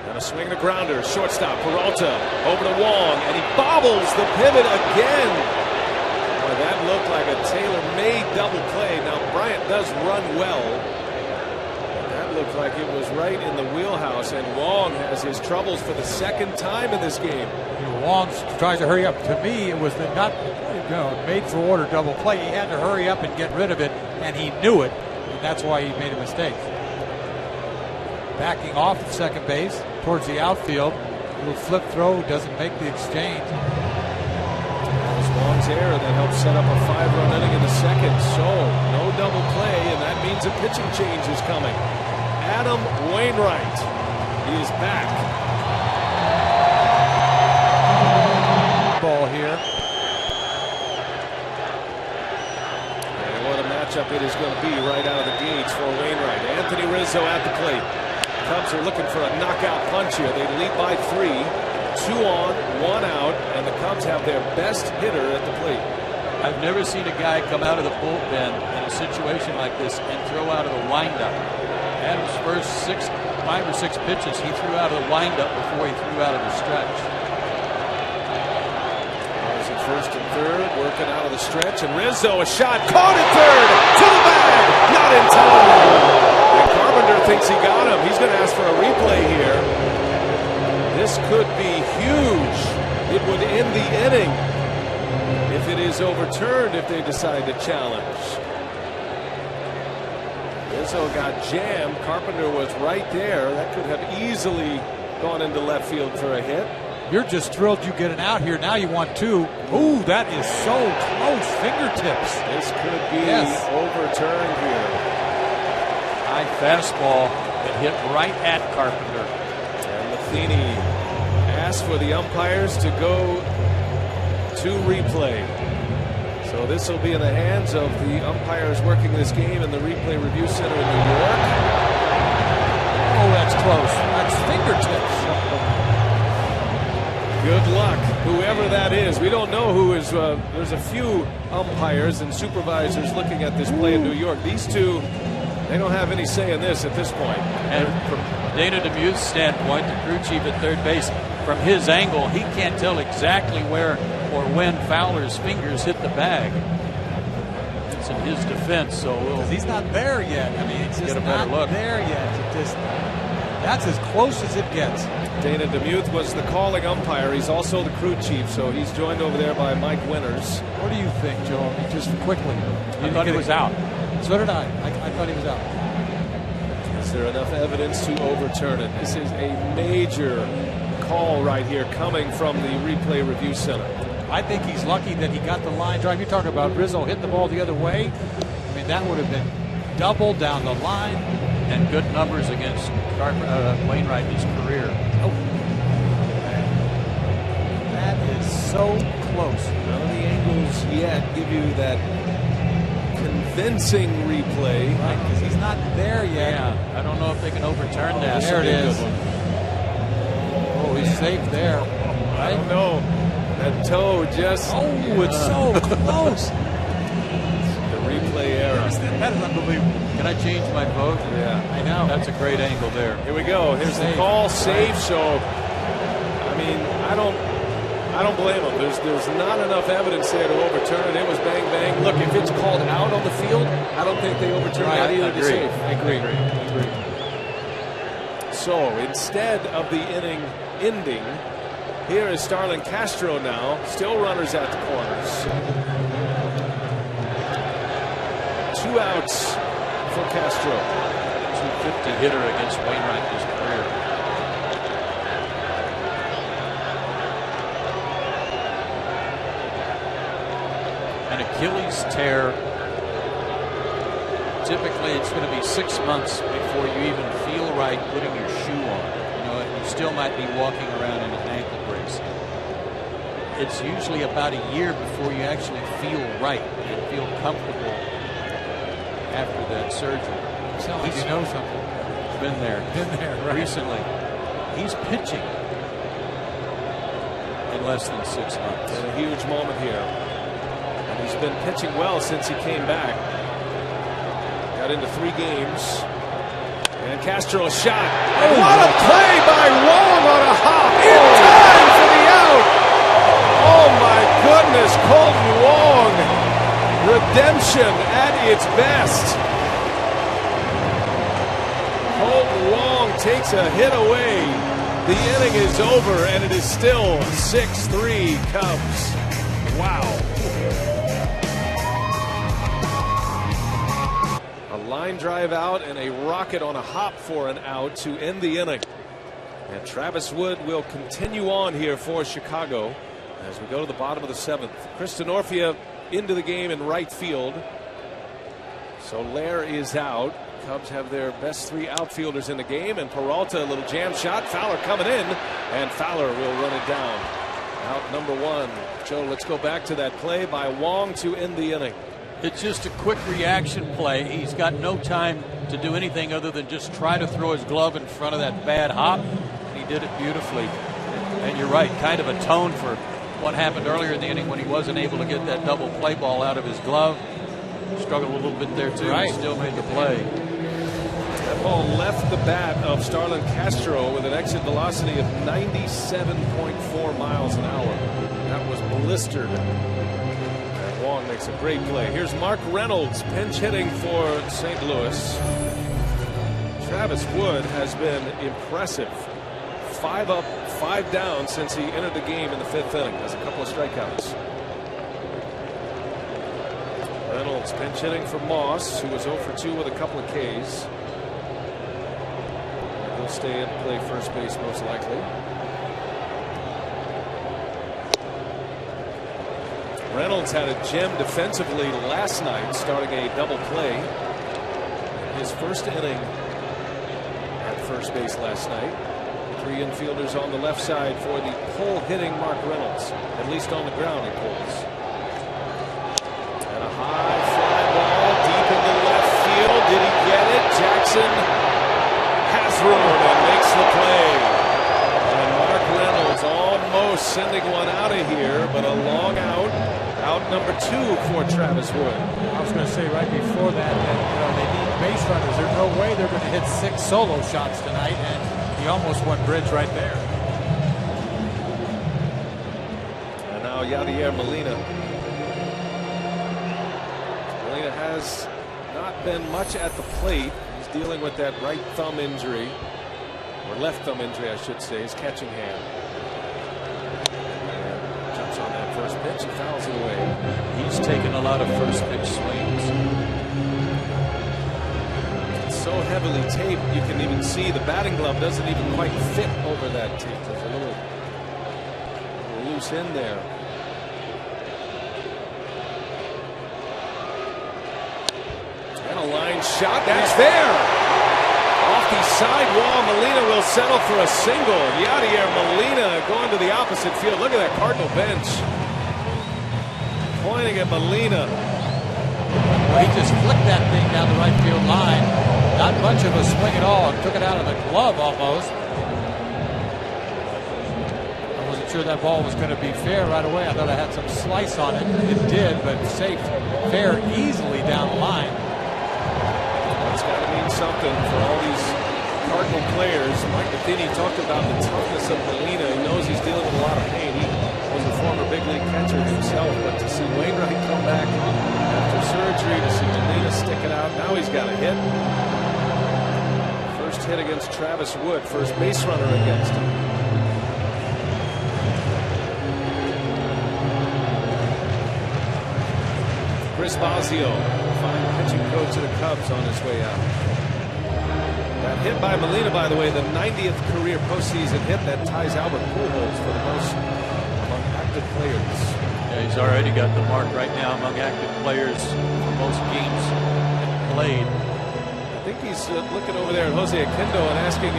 And a swing and a grounder. Shortstop Peralta over to Wong, and he bobbles the pivot again. Boy, that looked like a tailor-made double play. Now Bryant does run well. Looked like it was right in the wheelhouse, and Wong has his troubles for the 2nd time in this game. Wong tries to hurry up. To me, it was not made for order double play. He had to hurry up and get rid of it, and he knew it, and that's why he made a mistake. Backing off at second base towards the outfield. Little flip throw, doesn't make the exchange. That was Wong's error that helped set up a 5-run inning in the 2nd. So no double play, and that means a pitching change is coming. Adam Wainwright, he is back. Ball here. And what a matchup it is going to be right out of the gates for Wainwright. Anthony Rizzo at the plate. Cubs are looking for a knockout punch here. They lead by 3, 2 on, 1 out, and the Cubs have their best hitter at the plate. I've never seen a guy come out of the bullpen in a situation like this and throw out of the windup. Adams' first 5 or 6 pitches, he threw out of the windup before he threw out of the stretch. There's at first and third, working out of the stretch, and Rizzo, a shot, caught at third, to the bag, not in time. And Carpenter thinks he got him. He's going to ask for a replay here. This could be huge. It would end the inning if it is overturned, if they decide to challenge. Rizzo got jammed. Carpenter was right there. That could have easily gone into left field for a hit. You're just thrilled you get an out here. Now you want 2. Ooh, that is so close. Fingertips. This could be overturned here. High fastball that hit right at Carpenter. And Matheny asked for the umpires to go to replay. So this will be in the hands of the umpires working this game in the Replay Review Center in New York. Oh, that's close. That's fingertips. Good luck, whoever that is. We don't know who is. There's a few umpires and supervisors looking at this play in New York. These 2, they don't have any say in this at this point. And from Dana Demuth's standpoint, the crew chief at third base, from his angle, he can't tell exactly where or when Fowler's fingers hit the bag. It's in his defense, so he's not there yet. I mean, it's just not there yet. That's as close as it gets. Dana Demuth was the calling umpire. He's also the crew chief, so he's joined over there by Mike Winters. What do you think, Joe? I mean, just quickly. I thought he was out. So did I. I thought he was out. Is there enough evidence to overturn it? This is a major call right here coming from the Replay Review Center. I think he's lucky that he got the line drive. You're talking about Rizzo hitting the ball the other way. I mean, that would have been double down the line. And good numbers against Wainwright in his career. Oh. That is so close. None of the angles yet give you that convincing replay. Right, because he's not there yet. Yeah, I don't know if they can overturn that. There it is. Good one. Oh, he's safe there. I don't know. That toe just... Oh, it's so close. The replay error. That is unbelievable. Can I change my vote? Yeah. I know. That's a great angle there. Here we go. Here's the call. Save. So, I mean, I don't blame him. There's not enough evidence there to overturn it. It was bang, bang. Look, if it's called out on the field, I don't think they overturn that either to save. I agree. So, instead of the inning ending, here is Starlin Castro now. Still runners at the corners. 2 outs for Castro. 250 hitter against Wainwright in his career. An Achilles tear. Typically, it's going to be 6 months before you even feel right putting your shoe on. You know, you still might be walking around in an ankle brace. It's usually about a year before you actually feel right and feel comfortable after that surgery. Sounds like you know something. Been there right. recently. He's pitching in less than 6 months. And a huge moment here. And he's been pitching well since he came back. Got into 3 games. And Castro a shot. And what a play by Wong on a hop. In time for the out. Oh my goodness, Colton Wong. Redemption at its best. Colton Wong takes a hit away. The inning is over, and it is still 6-3 Cubs. Wow. A line drive out and a rocket on a hop for an out to end the inning. And Travis Wood will continue on here for Chicago as we go to the bottom of the 7th. Chris Denorfia into the game in right field. So Lair is out. Cubs have their best 3 outfielders in the game, and Peralta, a little jam shot. Fowler coming in, and Fowler will run it down. Out number 1. Joe, let's go back to that play by Wong to end the inning. It's just a quick reaction play. He's got no time to do anything other than just try to throw his glove in front of that bad hop. He did it beautifully. And you're right, kind of a tone for what happened earlier in the inning when he wasn't able to get that double play ball out of his glove. Struggled a little bit there too. Right. He still made the play. That ball left the bat of Starlin Castro with an exit velocity of 97.4 miles an hour. That was blistered. And Wong makes a great play. Here's Mark Reynolds pinch hitting for St. Louis. Travis Wood has been impressive. 5 up, 5 down since he entered the game in the 5th inning. Has a couple of strikeouts. Reynolds pinch hitting for Moss, who was 0 for 2 with a couple of Ks. He'll stay and play first base most likely. Reynolds had a gem defensively last night, starting a double play. His first inning at first base last night. 3 infielders on the left side for the pull-hitting Mark Reynolds. At least on the ground he pulls. And a high fly ball deep into left field. Did he get it? Jackson has room and makes the play. And Mark Reynolds almost sending one out of here, but a long out. Out number 2 for Travis Wood. I was going to say right before that they need base runners. There's no way they're going to hit 6 solo shots tonight, and he almost went bridge right there. And now Yadier Molina. Molina has not been much at the plate. He's dealing with that right thumb injury, or left thumb injury, I should say, his catching hand. And jumps on that first pitch, he fouls it away. He's taken a lot of first pitch swings. So heavily taped, you can even see the batting glove doesn't even quite fit over that tape. There's a little loose in there. And a line shot. That's there. Off the side wall, Molina will settle for a single. Yadier Molina going to the opposite field. Look at that Cardinal bench. Pointing at Molina. Well, he just flicked that thing down the right field line. Not much of a swing at all. Took it out of the glove almost. I wasn't sure that ball was going to be fair right away. I thought I had some slice on it. It did, but safe, fair, easily down the line. That's got to mean something for all these Cardinal players. Mike Matheny talked about the toughness of Molina. He knows he's dealing with a lot of pain. He was a former big league catcher himself, but to see Wainwright come back after surgery, to see Molina stick it out, now he's got a hit. First hit against Travis Wood, first base runner against him. Chris Bosio, fine pitching coach of the Cubs, on his way out. That hit by Molina, by the way, the 90th career postseason hit that ties Albert Pujols for the most among active players. Yeah, he's already got the mark right now among active players for most games played. I think he's looking over there at Jose Aquindo and asking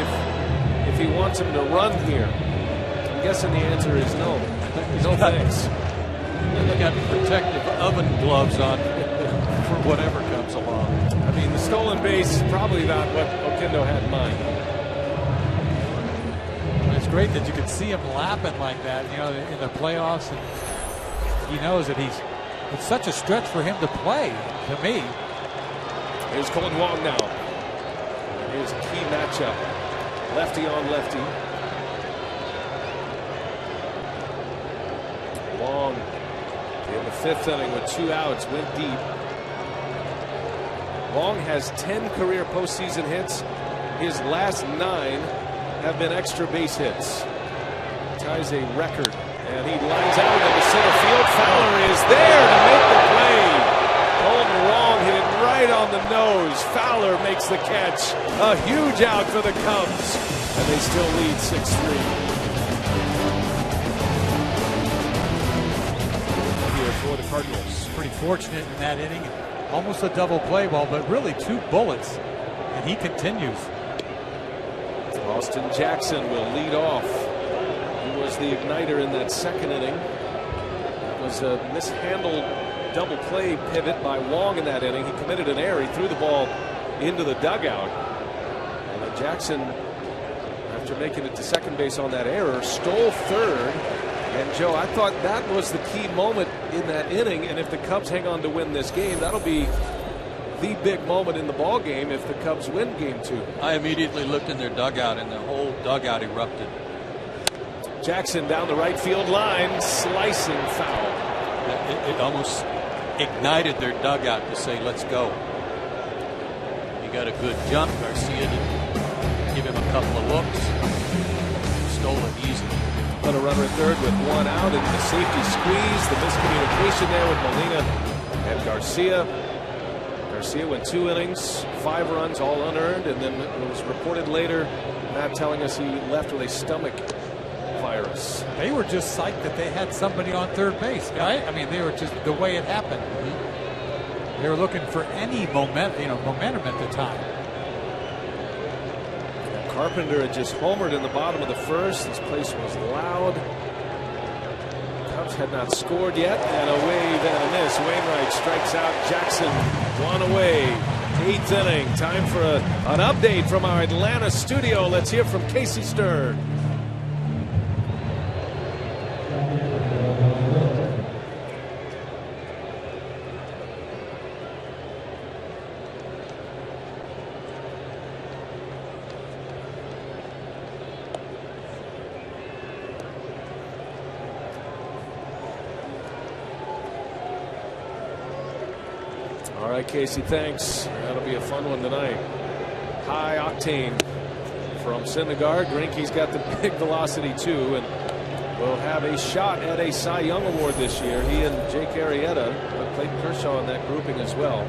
if he wants him to run here. I'm guessing the answer is no. No thanks. He's got protective oven gloves on for whatever comes along. I mean, the stolen base is probably not what Oquendo had in mind. It's great that you can see him lapping like that, you know, in the playoffs. And he knows that it's such a stretch for him to play, to me. Here's Colin Wong now. Here's a key matchup. Lefty on lefty. Wong in the 5th inning with 2 outs, went deep. Wong has 10 career postseason hits. His last 9 have been extra base hits. Ties a record, and he lines out into center field. Fowler is there to make the play. Colton Wong hit it right on the nose. Fowler makes the catch. A huge out for the Cubs, and they still lead 6-3. For the Cardinals. Pretty fortunate in that inning. Almost a double play ball, but really 2 bullets. And he continues. Austin Jackson will lead off. He was the igniter in that 2nd inning. It was a mishandled double play pivot by Wong in that inning. He committed an error. He threw the ball into the dugout. And then Jackson, after making it to second base on that error, stole third. And Joe, I thought that was the key moment in that inning, and if the Cubs hang on to win this game, that'll be the big moment in the ball game if the Cubs win game 2. I immediately looked in their dugout, and the whole dugout erupted. Jackson down the right field line, slicing foul. It almost ignited their dugout to say, let's go. He got a good jump. Garcia didn't give him a couple of looks. Stole it easily. Put a runner at third with 1 out, and the safety squeeze, the miscommunication there with Molina and Garcia. Garcia went 2 innings, 5 runs, all unearned, and then it was reported later, Matt telling us he left with a stomach virus. They were just psyched that they had somebody on third base, right? I mean, they were just the way it happened. They were looking for any momentum at the time. Carpenter had just homered in the bottom of the 1st. This place was loud. Cubs had not scored yet, and a wave and a miss. Wainwright strikes out Jackson. 1 away. 8th inning. Time for an update from our Atlanta studio. Let's hear from Casey Stern. All right, Casey, thanks. That'll be a fun one tonight. High octane from Syndergaard. Greinke's got the big velocity too, and will have a shot at a Cy Young Award this year. He and Jake Arrieta, but Clayton Kershaw in that grouping as well.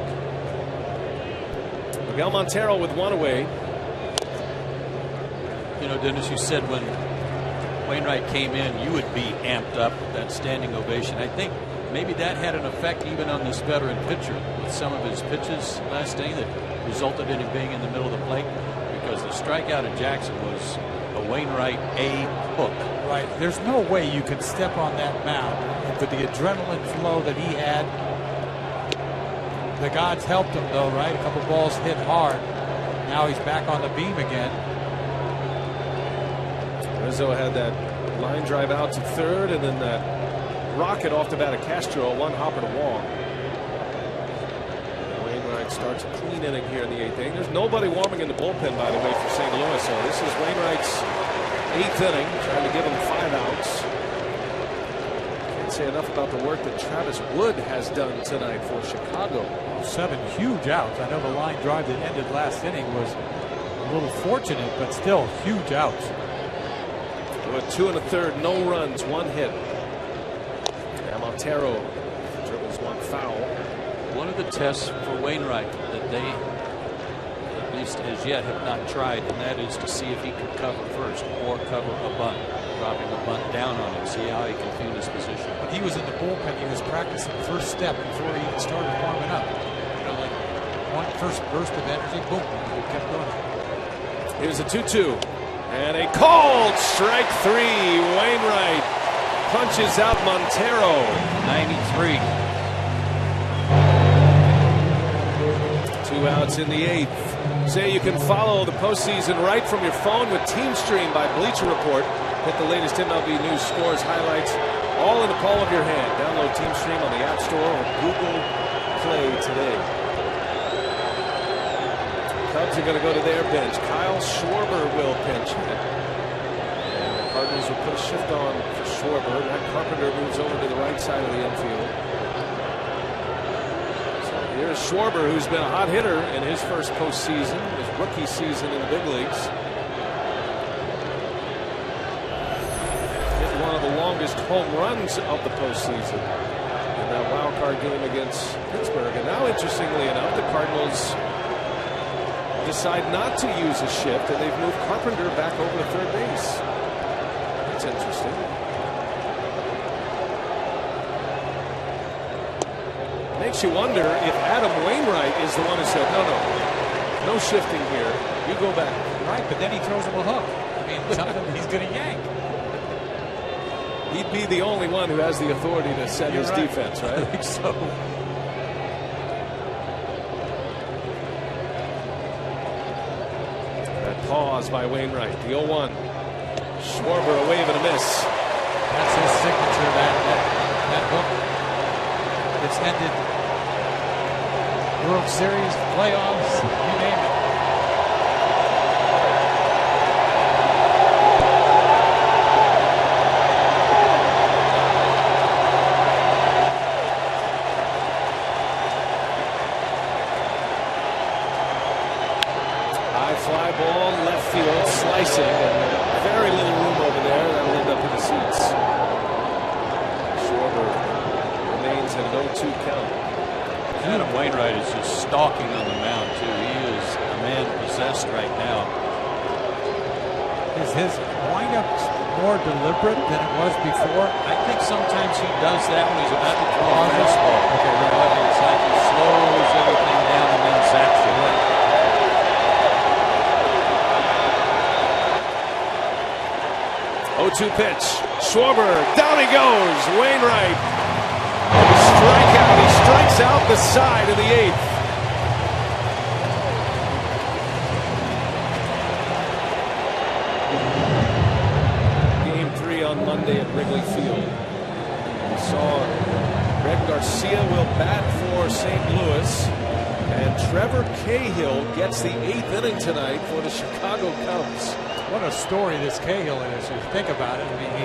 Miguel Montero with 1 away. You know, Dennis, you said when Wainwright came in, you would be amped up with that standing ovation. I think maybe that had an effect even on this veteran pitcher with some of his pitches last inning that resulted in him being in the middle of the plate, because the strikeout at Jackson was a Wainwright A hook. Right. There's no way you can step on that mound. And with the adrenaline flow that he had, the gods helped him, though, right? A couple balls hit hard. Now he's back on the beam again. Rizzo had that line drive out to third, and then that rocket off the bat of Castro, one hopper to Wong. Wainwright starts a clean inning here in the 8th inning. There's nobody warming in the bullpen, by the way, for St. Louis. So this is Wainwright's 8th inning, trying to give him 5 outs. Can't say enough about the work that Travis Wood has done tonight for Chicago. 7 huge outs. I know the line drive that ended last inning was a little fortunate, but still huge outs. With 2 1/3, no runs, 1 hit. And Montero dribbles 1 foul. One of the tests for Wainwright that they, at least as yet, have not tried, and that is to see if he can cover first or cover a bunt, dropping a bunt down on him, see how he can feel his position. When he was in the bullpen, he was practicing first step before he even started warming up. You know, like one first burst of energy, boom, he kept going. Here's a 2-2. And a called strike 3. Wainwright punches out Montero. 93. 2 outs in the 8th. Say you can follow the postseason right from your phone with Team Stream by Bleacher Report. Get the latest MLB news, scores, highlights, all in the palm of your hand. Download Team Stream on the App Store or Google Play today. Cubs are going to go to their bench. Kyle Schwarber will pitch. And the Cardinals will put a shift on for Schwarber. Matt Carpenter moves over to the right side of the infield. So here's Schwarber, who's been a hot hitter in his first postseason, his rookie season in the big leagues. Hit one of the longest home runs of the postseason in that wild card game against Pittsburgh. And now, interestingly enough, the Cardinals decide not to use a shift, and they've moved Carpenter back over to third base. That's interesting. Makes you wonder if Adam Wainwright is the one who said, no shifting here. You go back. Right, but then he throws him a hook. I mean, something he's going to yank. He'd be the only one who has the authority to set his defense, right? I think so. Pause by Wainwright. The 0-1. Schwarber, a wave and a miss. That's his signature, that hook. It's ended World Series, playoffs, you name it. Fly ball, left field, slicing, and very little room over there. That'll end up in the seats. Schwarber remains in an 0-2 count. Adam Wainwright is just stalking on the mound, too. He is a man possessed right now. Is his windup more deliberate than it was before? I think sometimes he does that when he's about to throw a fastball. Okay, it's like he slows everything down and then zaps you. 0-2 pitch. Schwarber, down he goes. Wainwright. Strikeout. He strikes out the side in the 8th. Game 3 on Monday at Wrigley Field. We saw Greg Garcia will bat for St. Louis. And Trevor Cahill gets the 8th inning tonight for the Chicago Cubs. What a story this Cahill is, if you think about it. I mean, he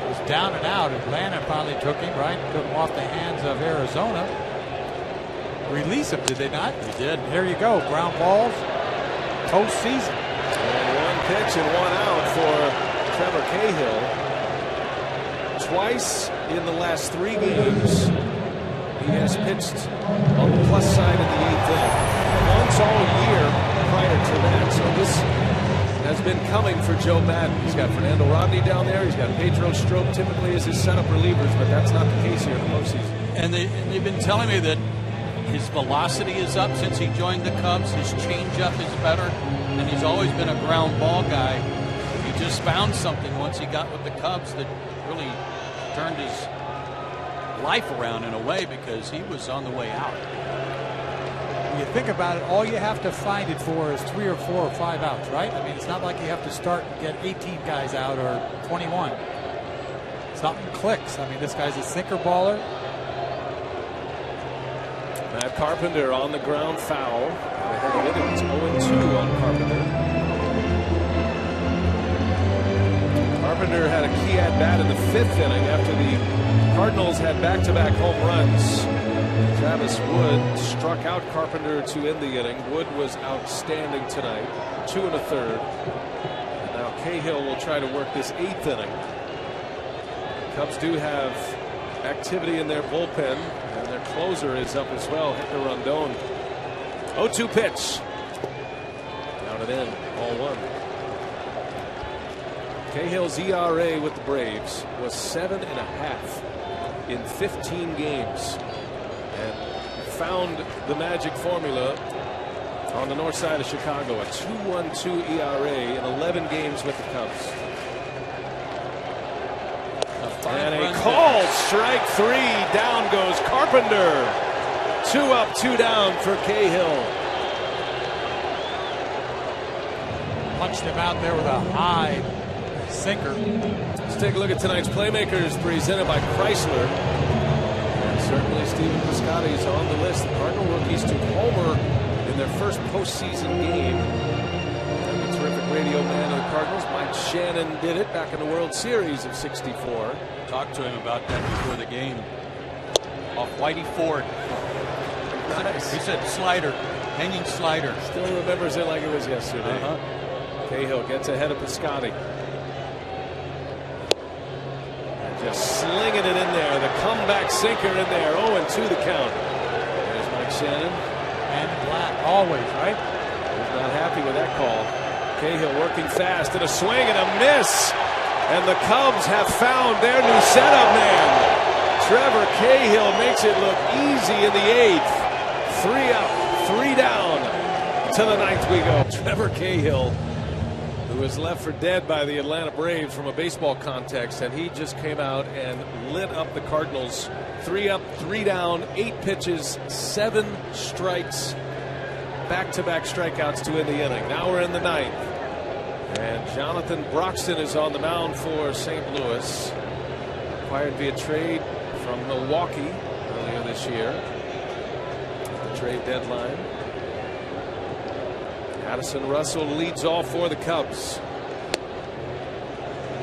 was down and out. Atlanta finally took him, right? Took him off the hands of Arizona. Release him, did they not? They did. Here you go. Ground balls. Postseason. And 1 pitch and 1 out for Trevor Cahill. Twice in the last 3 games, he has pitched on the plus side in the 8th inning. Once all year prior to that. So this has been coming for Joe Madden. He's got Fernando Rodney down there. He's got Pedro Strop typically as his setup relievers, but that's not the case here in the postseason. And they've been telling me that his velocity is up since he joined the Cubs. His changeup is better, and he's always been a ground ball guy. He just found something once he got with the Cubs that really turned his life around in a way, because he was on the way out. When you think about it, all you have to find it for is 3 or 4 or 5 outs, right? I mean, it's not like you have to start and get 18 guys out or 21. Something clicks. I mean, this guy's a sinker baller. Matt Carpenter on the ground foul. Ahead of it, it's 0-2 on Carpenter. Carpenter had a key at bat in the 5th inning after the Cardinals had back-to-back home runs. Travis Wood struck out Carpenter to end the inning. Wood was outstanding tonight. 2 1/3. And now Cahill will try to work this 8th inning. Cubs do have activity in their bullpen, and their closer is up as well, Hector Rondon. 0-2 pitch. Down and in, ball 1. Cahill's ERA with the Braves was 7.5 in 15 games, and found the magic formula on the north side of Chicago. A 2.12 ERA in 11 games with the Cubs. And a called strike 3. Down goes Carpenter. 2 up, 2 down for Cahill. Punched him out there with a high sinker. Let's take a look at tonight's playmakers presented by Chrysler. And certainly Stephen Piscotty is on the list. The Cardinal rookies took homer in their first postseason game. And the terrific radio man of the Cardinals, Mike Shannon, did it back in the World Series of '64. Talked to him about that before the game. Off Whitey Ford. Nice. He said slider, hanging slider. Still remembers it like it was yesterday. Cahill gets ahead of Piscotty. And just slinging it in there. The comeback sinker in there. 0-2 the count. There's Mike Shannon. And Black, always, right? He's not happy with that call. Cahill working fast, and a swing and a miss. And the Cubs have found their new setup man. Trevor Cahill makes it look easy in the 8th. 3 up, 3 down. To the 9th we go. Trevor Cahill, who was left for dead by the Atlanta Braves from a baseball context, and he just came out and lit up the Cardinals. 3 up, 3 down, 8 pitches, 7 strikes, back-to-back strikeouts to end the inning. Now we're in the 9th. And Jonathan Broxton is on the mound for St. Louis. Acquired via trade from Milwaukee earlier this year. At the trade deadline. Addison Russell leads off for the Cubs.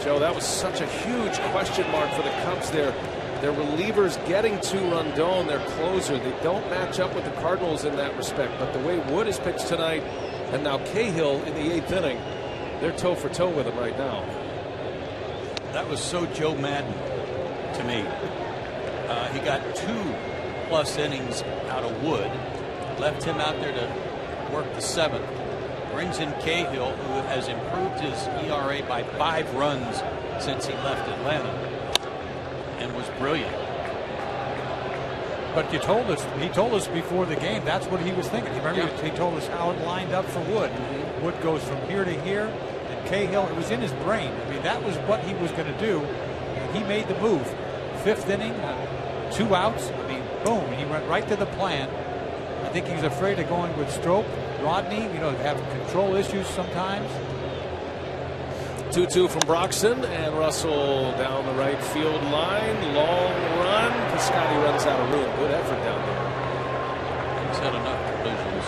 Joe, that was such a huge question mark for the Cubs there. Their relievers getting to Rondon, their closer. They don't match up with the Cardinals in that respect. But the way Wood has pitched tonight, and now Cahill in the 8th inning, they're toe for toe with him right now. That was so Joe Madden to me. He got 2+ innings out of Wood, left him out there to work the 7th. Brings in Cahill, who has improved his ERA by 5 runs since he left Atlanta, and was brilliant. But he told us before the game that's what he was thinking. Remember, he told us how it lined up for Wood. Wood goes from here to here, and Cahill, it was in his brain. I mean, that was what he was going to do, and he made the move. 5th inning, 2 outs. I mean, boom, he went right to the plan. I think he's afraid of going with Strope. Rodney, have control issues sometimes. 2-2 from Broxton, and Russell down the right field line. Long run. Piscotty runs out of room. Good effort down there. He's had enough collisions.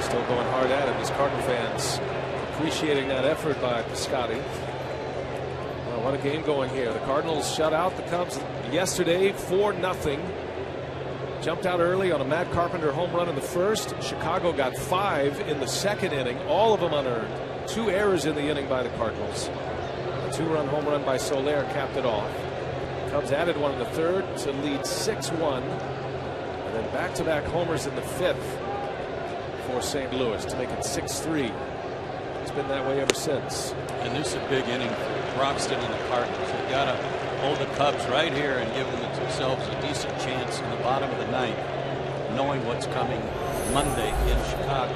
Still going hard at him. As Cardinal fans appreciating that effort by Piscotty. Well, what a game going here. The Cardinals shut out the Cubs yesterday 4-0. Jumped out early on a Matt Carpenter home run in the 1st. Chicago got 5 in the 2nd inning, all of them unearned. 2 errors in the inning by the Cardinals. A 2-run home run by Soler capped it off. Cubs added 1 in the 3rd to lead 6-1. And then back-to-back homers in the 5th for St. Louis to make it 6-3. It's been that way ever since. And this is a big inning for Broxton and the Cardinals. They've got to hold the Cubs right here and give themselves a decent chance in the bottom of the ninth, knowing what's coming Monday in Chicago.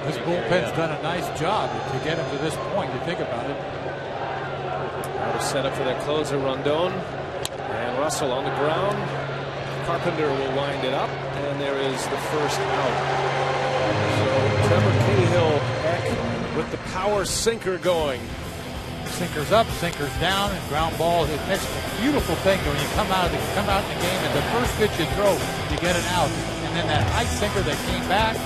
This bullpen's done a nice job to get him to this point. You think about it. Now to set up for their closer, Rondon. And Russell on the ground. Carpenter will wind it up, and there is the first out. So Trevor Cahill back with the power sinker going. Sinkers up, sinkers down, and ground balls. It makes a beautiful thing when you come out in the game, and the first pitch you throw, you get an out. And then that high sinker that came back,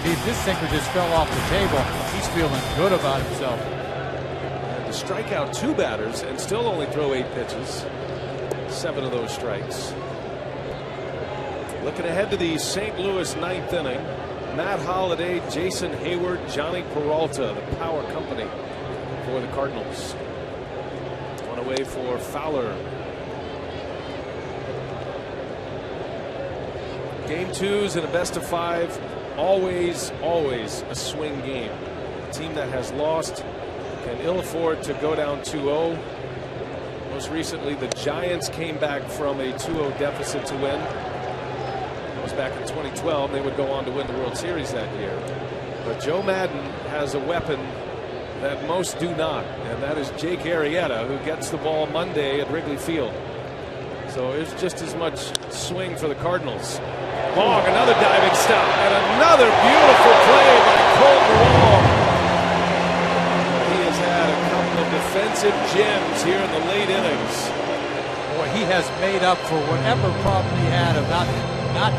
this sinker just fell off the table. He's feeling good about himself. And to strike out 2 batters and still only throw 8 pitches. 7 of those strikes. Looking ahead to the St. Louis 9th inning. Matt Holliday, Jason Hayward, Johnny Peralta, the power company for the Cardinals. One away for Fowler. Game 2s in a best of 5. Always a swing game. A team that has lost can ill afford to go down 2-0. Most recently, the Giants came back from a 2-0 deficit to win. That was back in 2012. They would go on to win the World Series that year. But Joe Madden has a weapon that most do not, and that is Jake Arrieta, who gets the ball Monday at Wrigley Field. So it's just as much swing for the Cardinals. Long, another diving stop, and another beautiful play by Colton Wong. He has had a couple of defensive gems here in the late innings. Boy, he has made up for whatever problem he had of not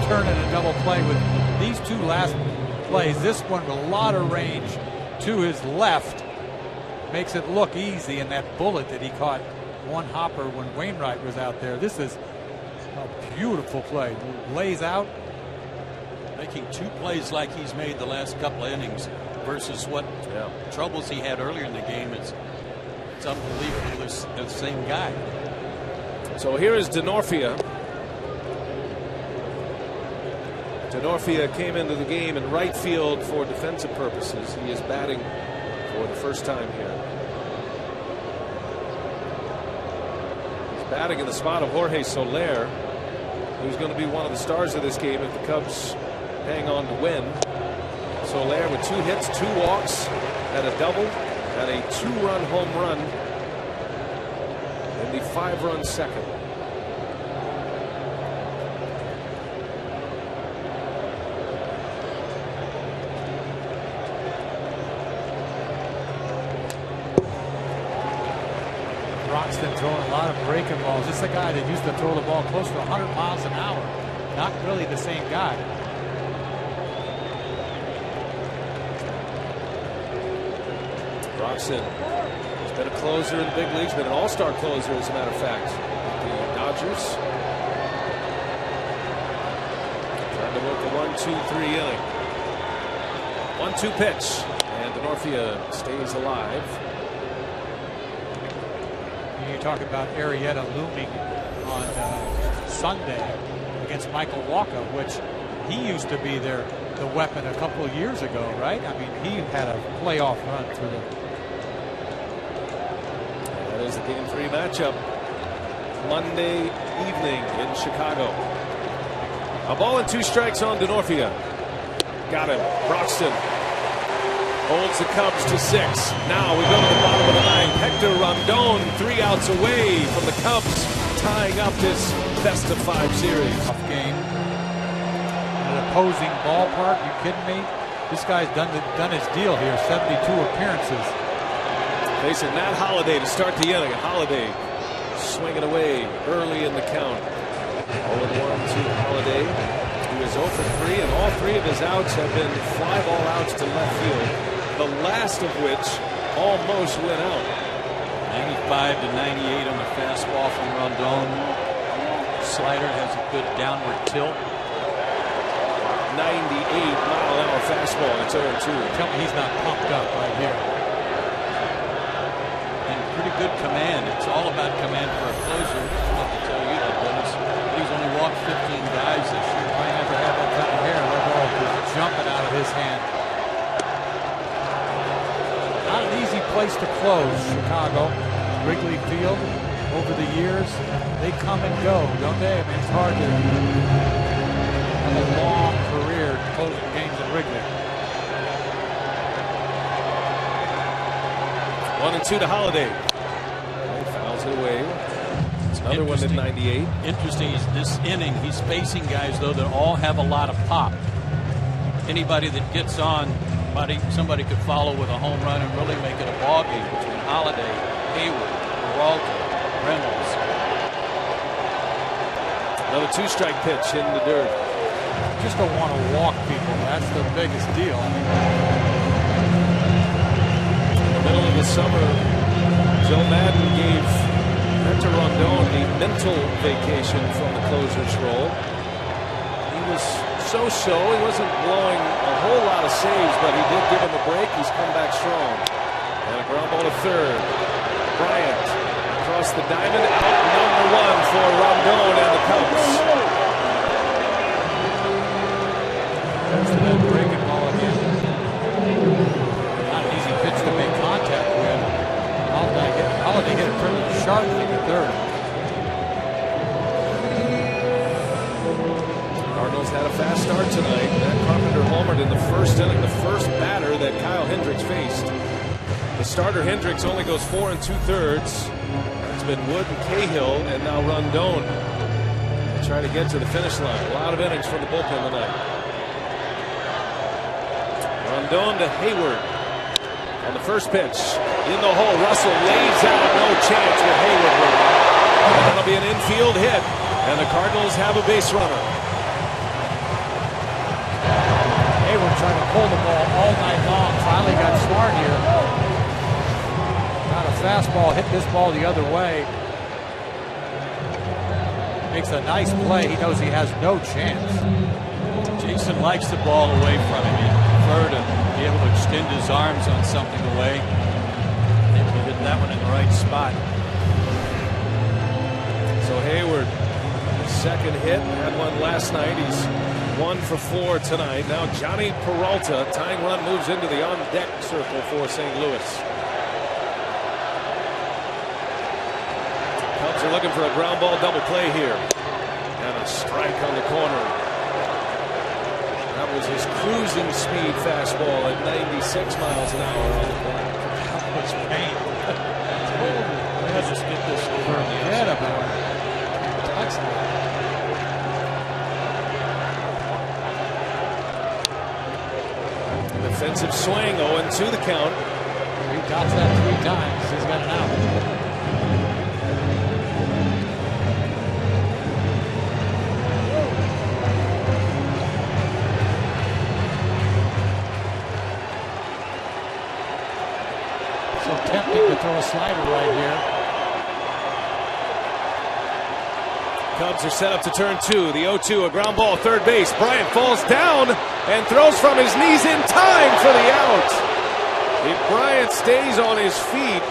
turning a double play with these 2 last plays. This one with a lot of range to his left makes it look easy, and that bullet that he caught one hopper when Wainwright was out there. This is a beautiful play. Lays out. Making 2 plays like he's made the last couple of innings versus what troubles he had earlier in the game. It's unbelievable. It's the same guy. So here is Denorfia. Denorfia came into the game in right field for defensive purposes. He is batting for the first time here. He's batting in the spot of Jorge Soler, who's going to be one of the stars of this game if the Cubs hang on to win. Soler with 2 hits, 2 walks, and a double, and a 2-run home run in the 5-run second. Broxton throwing a lot of breaking balls. This is a guy that used to throw the ball close to 100 miles an hour. Not really the same guy. Broxton has been a closer in the big leagues, been an all-star closer, as a matter of fact. The Dodgers trying to work a 1-2-3 inning. 1-2 pitch, and Denorfia stays alive. You talk about Arrieta looming on Sunday against Michael Walker, which he used to be the weapon a couple of years ago, right? I mean, he had a playoff run through the. That is the Game 3 matchup Monday evening in Chicago. A ball and 2 strikes on Denorfia. Got him. Broxton holds the Cubs to 6. Now we go to the bottom of the 9th. Hector Rondon 3 outs away from the Cubs, tying up this best of 5 series. Tough game. An opposing ballpark. You kidding me? This guy's done his deal here. 72 appearances. Facing Matt Holliday to start the inning. Holliday swinging away early in the count. 0-1 to Holliday, who is 0 for 3, and all 3 of his outs have been fly ball outs to left field. The last of which almost went out. 95 to 98 on the fastball from Rondon. Slider has a good downward tilt. 98-mile-an-hour fastball. It's 0-2. Tell me he's not pumped up right here. And pretty good command. It's all about command for a closer. I don't have to tell you that, Dennis. He's only walked 15 guys this year. Might never have that kind of hair. That ball is jumping out of his hand. Not an easy place to close, Chicago. Wrigley Field. over the years, they come and go, don't they? I mean, it's hard to have a long career closing games at Wrigley. 1-2 to Holiday. He fouls it away. It's another one at 98. Interesting is this inning, he's facing guys, though, that all have a lot of pop. Anybody that gets on, somebody could follow with a home run and really make it a ball game between Holiday, Hayward, Peralta, Reynolds. Another 2-strike pitch in the dirt. Just don't want to walk people. That's the biggest deal. I mean, in the middle of the summer, Joe Madden gave Hunter Rondon a mental vacation from the closer's role. He was so-so. He wasn't blowing a whole lot of saves, but he did give him a break. He's come back strong. And a ground ball to third. Bryant across the diamond, out number 1 for Rondon and the Cubs. There's that breaking ball again. Not an easy pitch to make contact with. Holiday hit it pretty sharply to third. Cardinals had a fast start tonight. Matt Carpenter homered in the first inning, the first batter that Kyle Hendricks faced. The starter Hendricks only goes 4 2/3. It's been Wood and Cahill, and now Rondon. They try to get to the finish line. A lot of innings from the bullpen tonight. Rondon to Hayward on the first pitch. In the hole, Russell lays out, no chance with Hayward. And that'll be an infield hit, and the Cardinals have a base runner. Hayward trying to pull the ball all night long. Finally got smart here. Got a fastball, hit this ball the other way. Makes a nice play. He knows he has no chance. Jason likes the ball away from him. He preferred to be able to extend his arms on something away. Able to hit that one in the right spot. So Hayward, second hit, had one last night. He's 1 for 4 tonight. Now Johnny Peralta, tying run, moves into the on-deck circle for St. Louis. Cubs are looking for a ground ball double play here. And a strike on the corner. That was his cruising speed fastball at 96 miles an hour on the corner. That was pain. Let's just get this over on the Forget outside. about it. Defensive swing, 0-2 the count. He dots that 3 times. He's got an out. So tempting to throw a slider right here. Cubs are set up to turn 2. The 0-2, a ground ball, third base. Bryant falls down and throws from his knees in time for the out. If Bryant stays on his feet,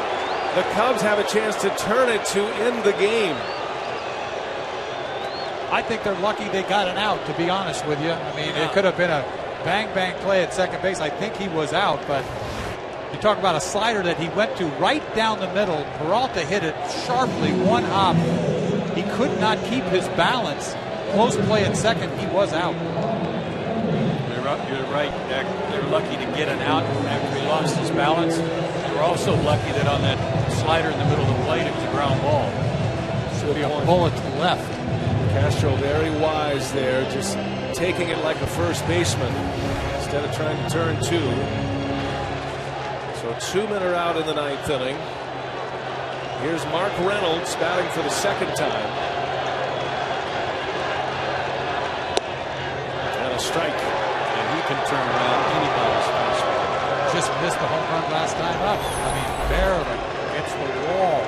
the Cubs have a chance to turn it to end the game. I think they're lucky they got an out, to be honest with you. I mean, it could have been a bang-bang play at second base. I think he was out, but you talk about a slider that he went to right down the middle. Peralta hit it sharply, one hop. He could not keep his balance. Close play at second, he was out. You're right, Jack. They were lucky to get an out after he lost his balance. They were also lucky that on that slider in the middle of the plate, it was a ground ball. Should be a bullet to left. Castro very wise there, just taking it like a first baseman instead of trying to turn 2. So 2 men are out in the 9th inning. Here's Mark Reynolds batting for the second time. And a strike. And he can turn around anybody's fastball. Just missed the home run last time up. I mean, barely against the wall.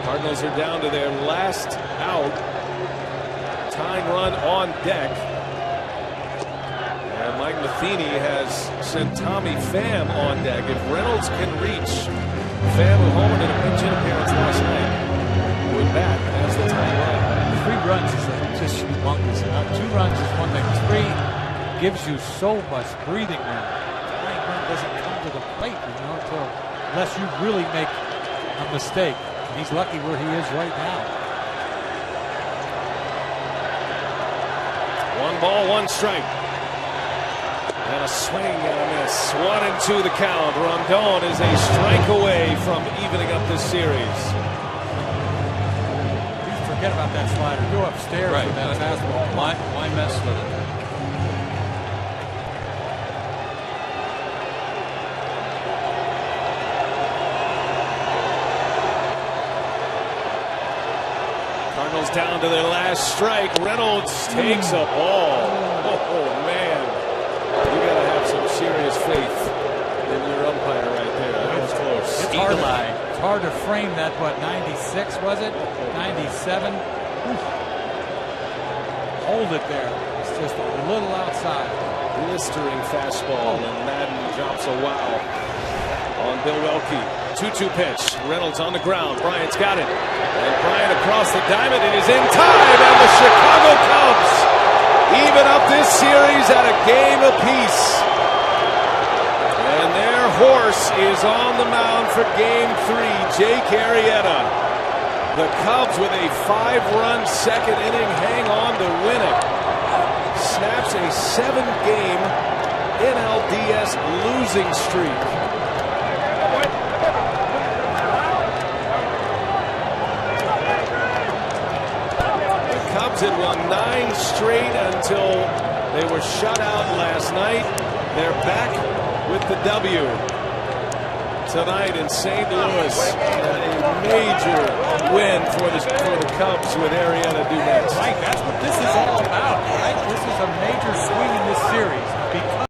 Cardinals are down to their last out. Tying run on deck. And Mike Matheny has sent Tommy Pham on deck. If Reynolds can reach Pham, who homered in a pinch hit appearance last night, would bat as the tying run. 3 runs is just humongous. 2 runs is one thing. 3 gives you so much breathing room. Tying run doesn't come to the plate, unless you really make a mistake. He's lucky where he is right now. 1 ball, 1 strike. And a swing and a miss. 1-2 the count. Rondon is a strike away from evening up this series. Forget about that slider. Go upstairs with that fastball. Why mess with it? Cardinals down to their last strike. Reynolds takes a ball. Oh, man. You got to have some serious faith in your umpire right there. That was close. It's hard to frame that, what, 96 was it? 97? Hold it there. It's just a little outside. Blistering fastball, and Madden drops a wow on Bill Welke. 2-2 pitch. Reynolds on the ground. Bryant's got it. And Bryant across the diamond. It is in time, and the Chicago Cubs even up this series at a game apiece. And their horse is on the mound for Game 3, Jake Arrieta. The Cubs with a 5-run second inning hang on to win it. Snaps a 7-game NLDS losing streak. The Cubs had won 9 straight until they were shut out last night. They're back with the W tonight in St. Louis. A major win for the Cubs with Arrieta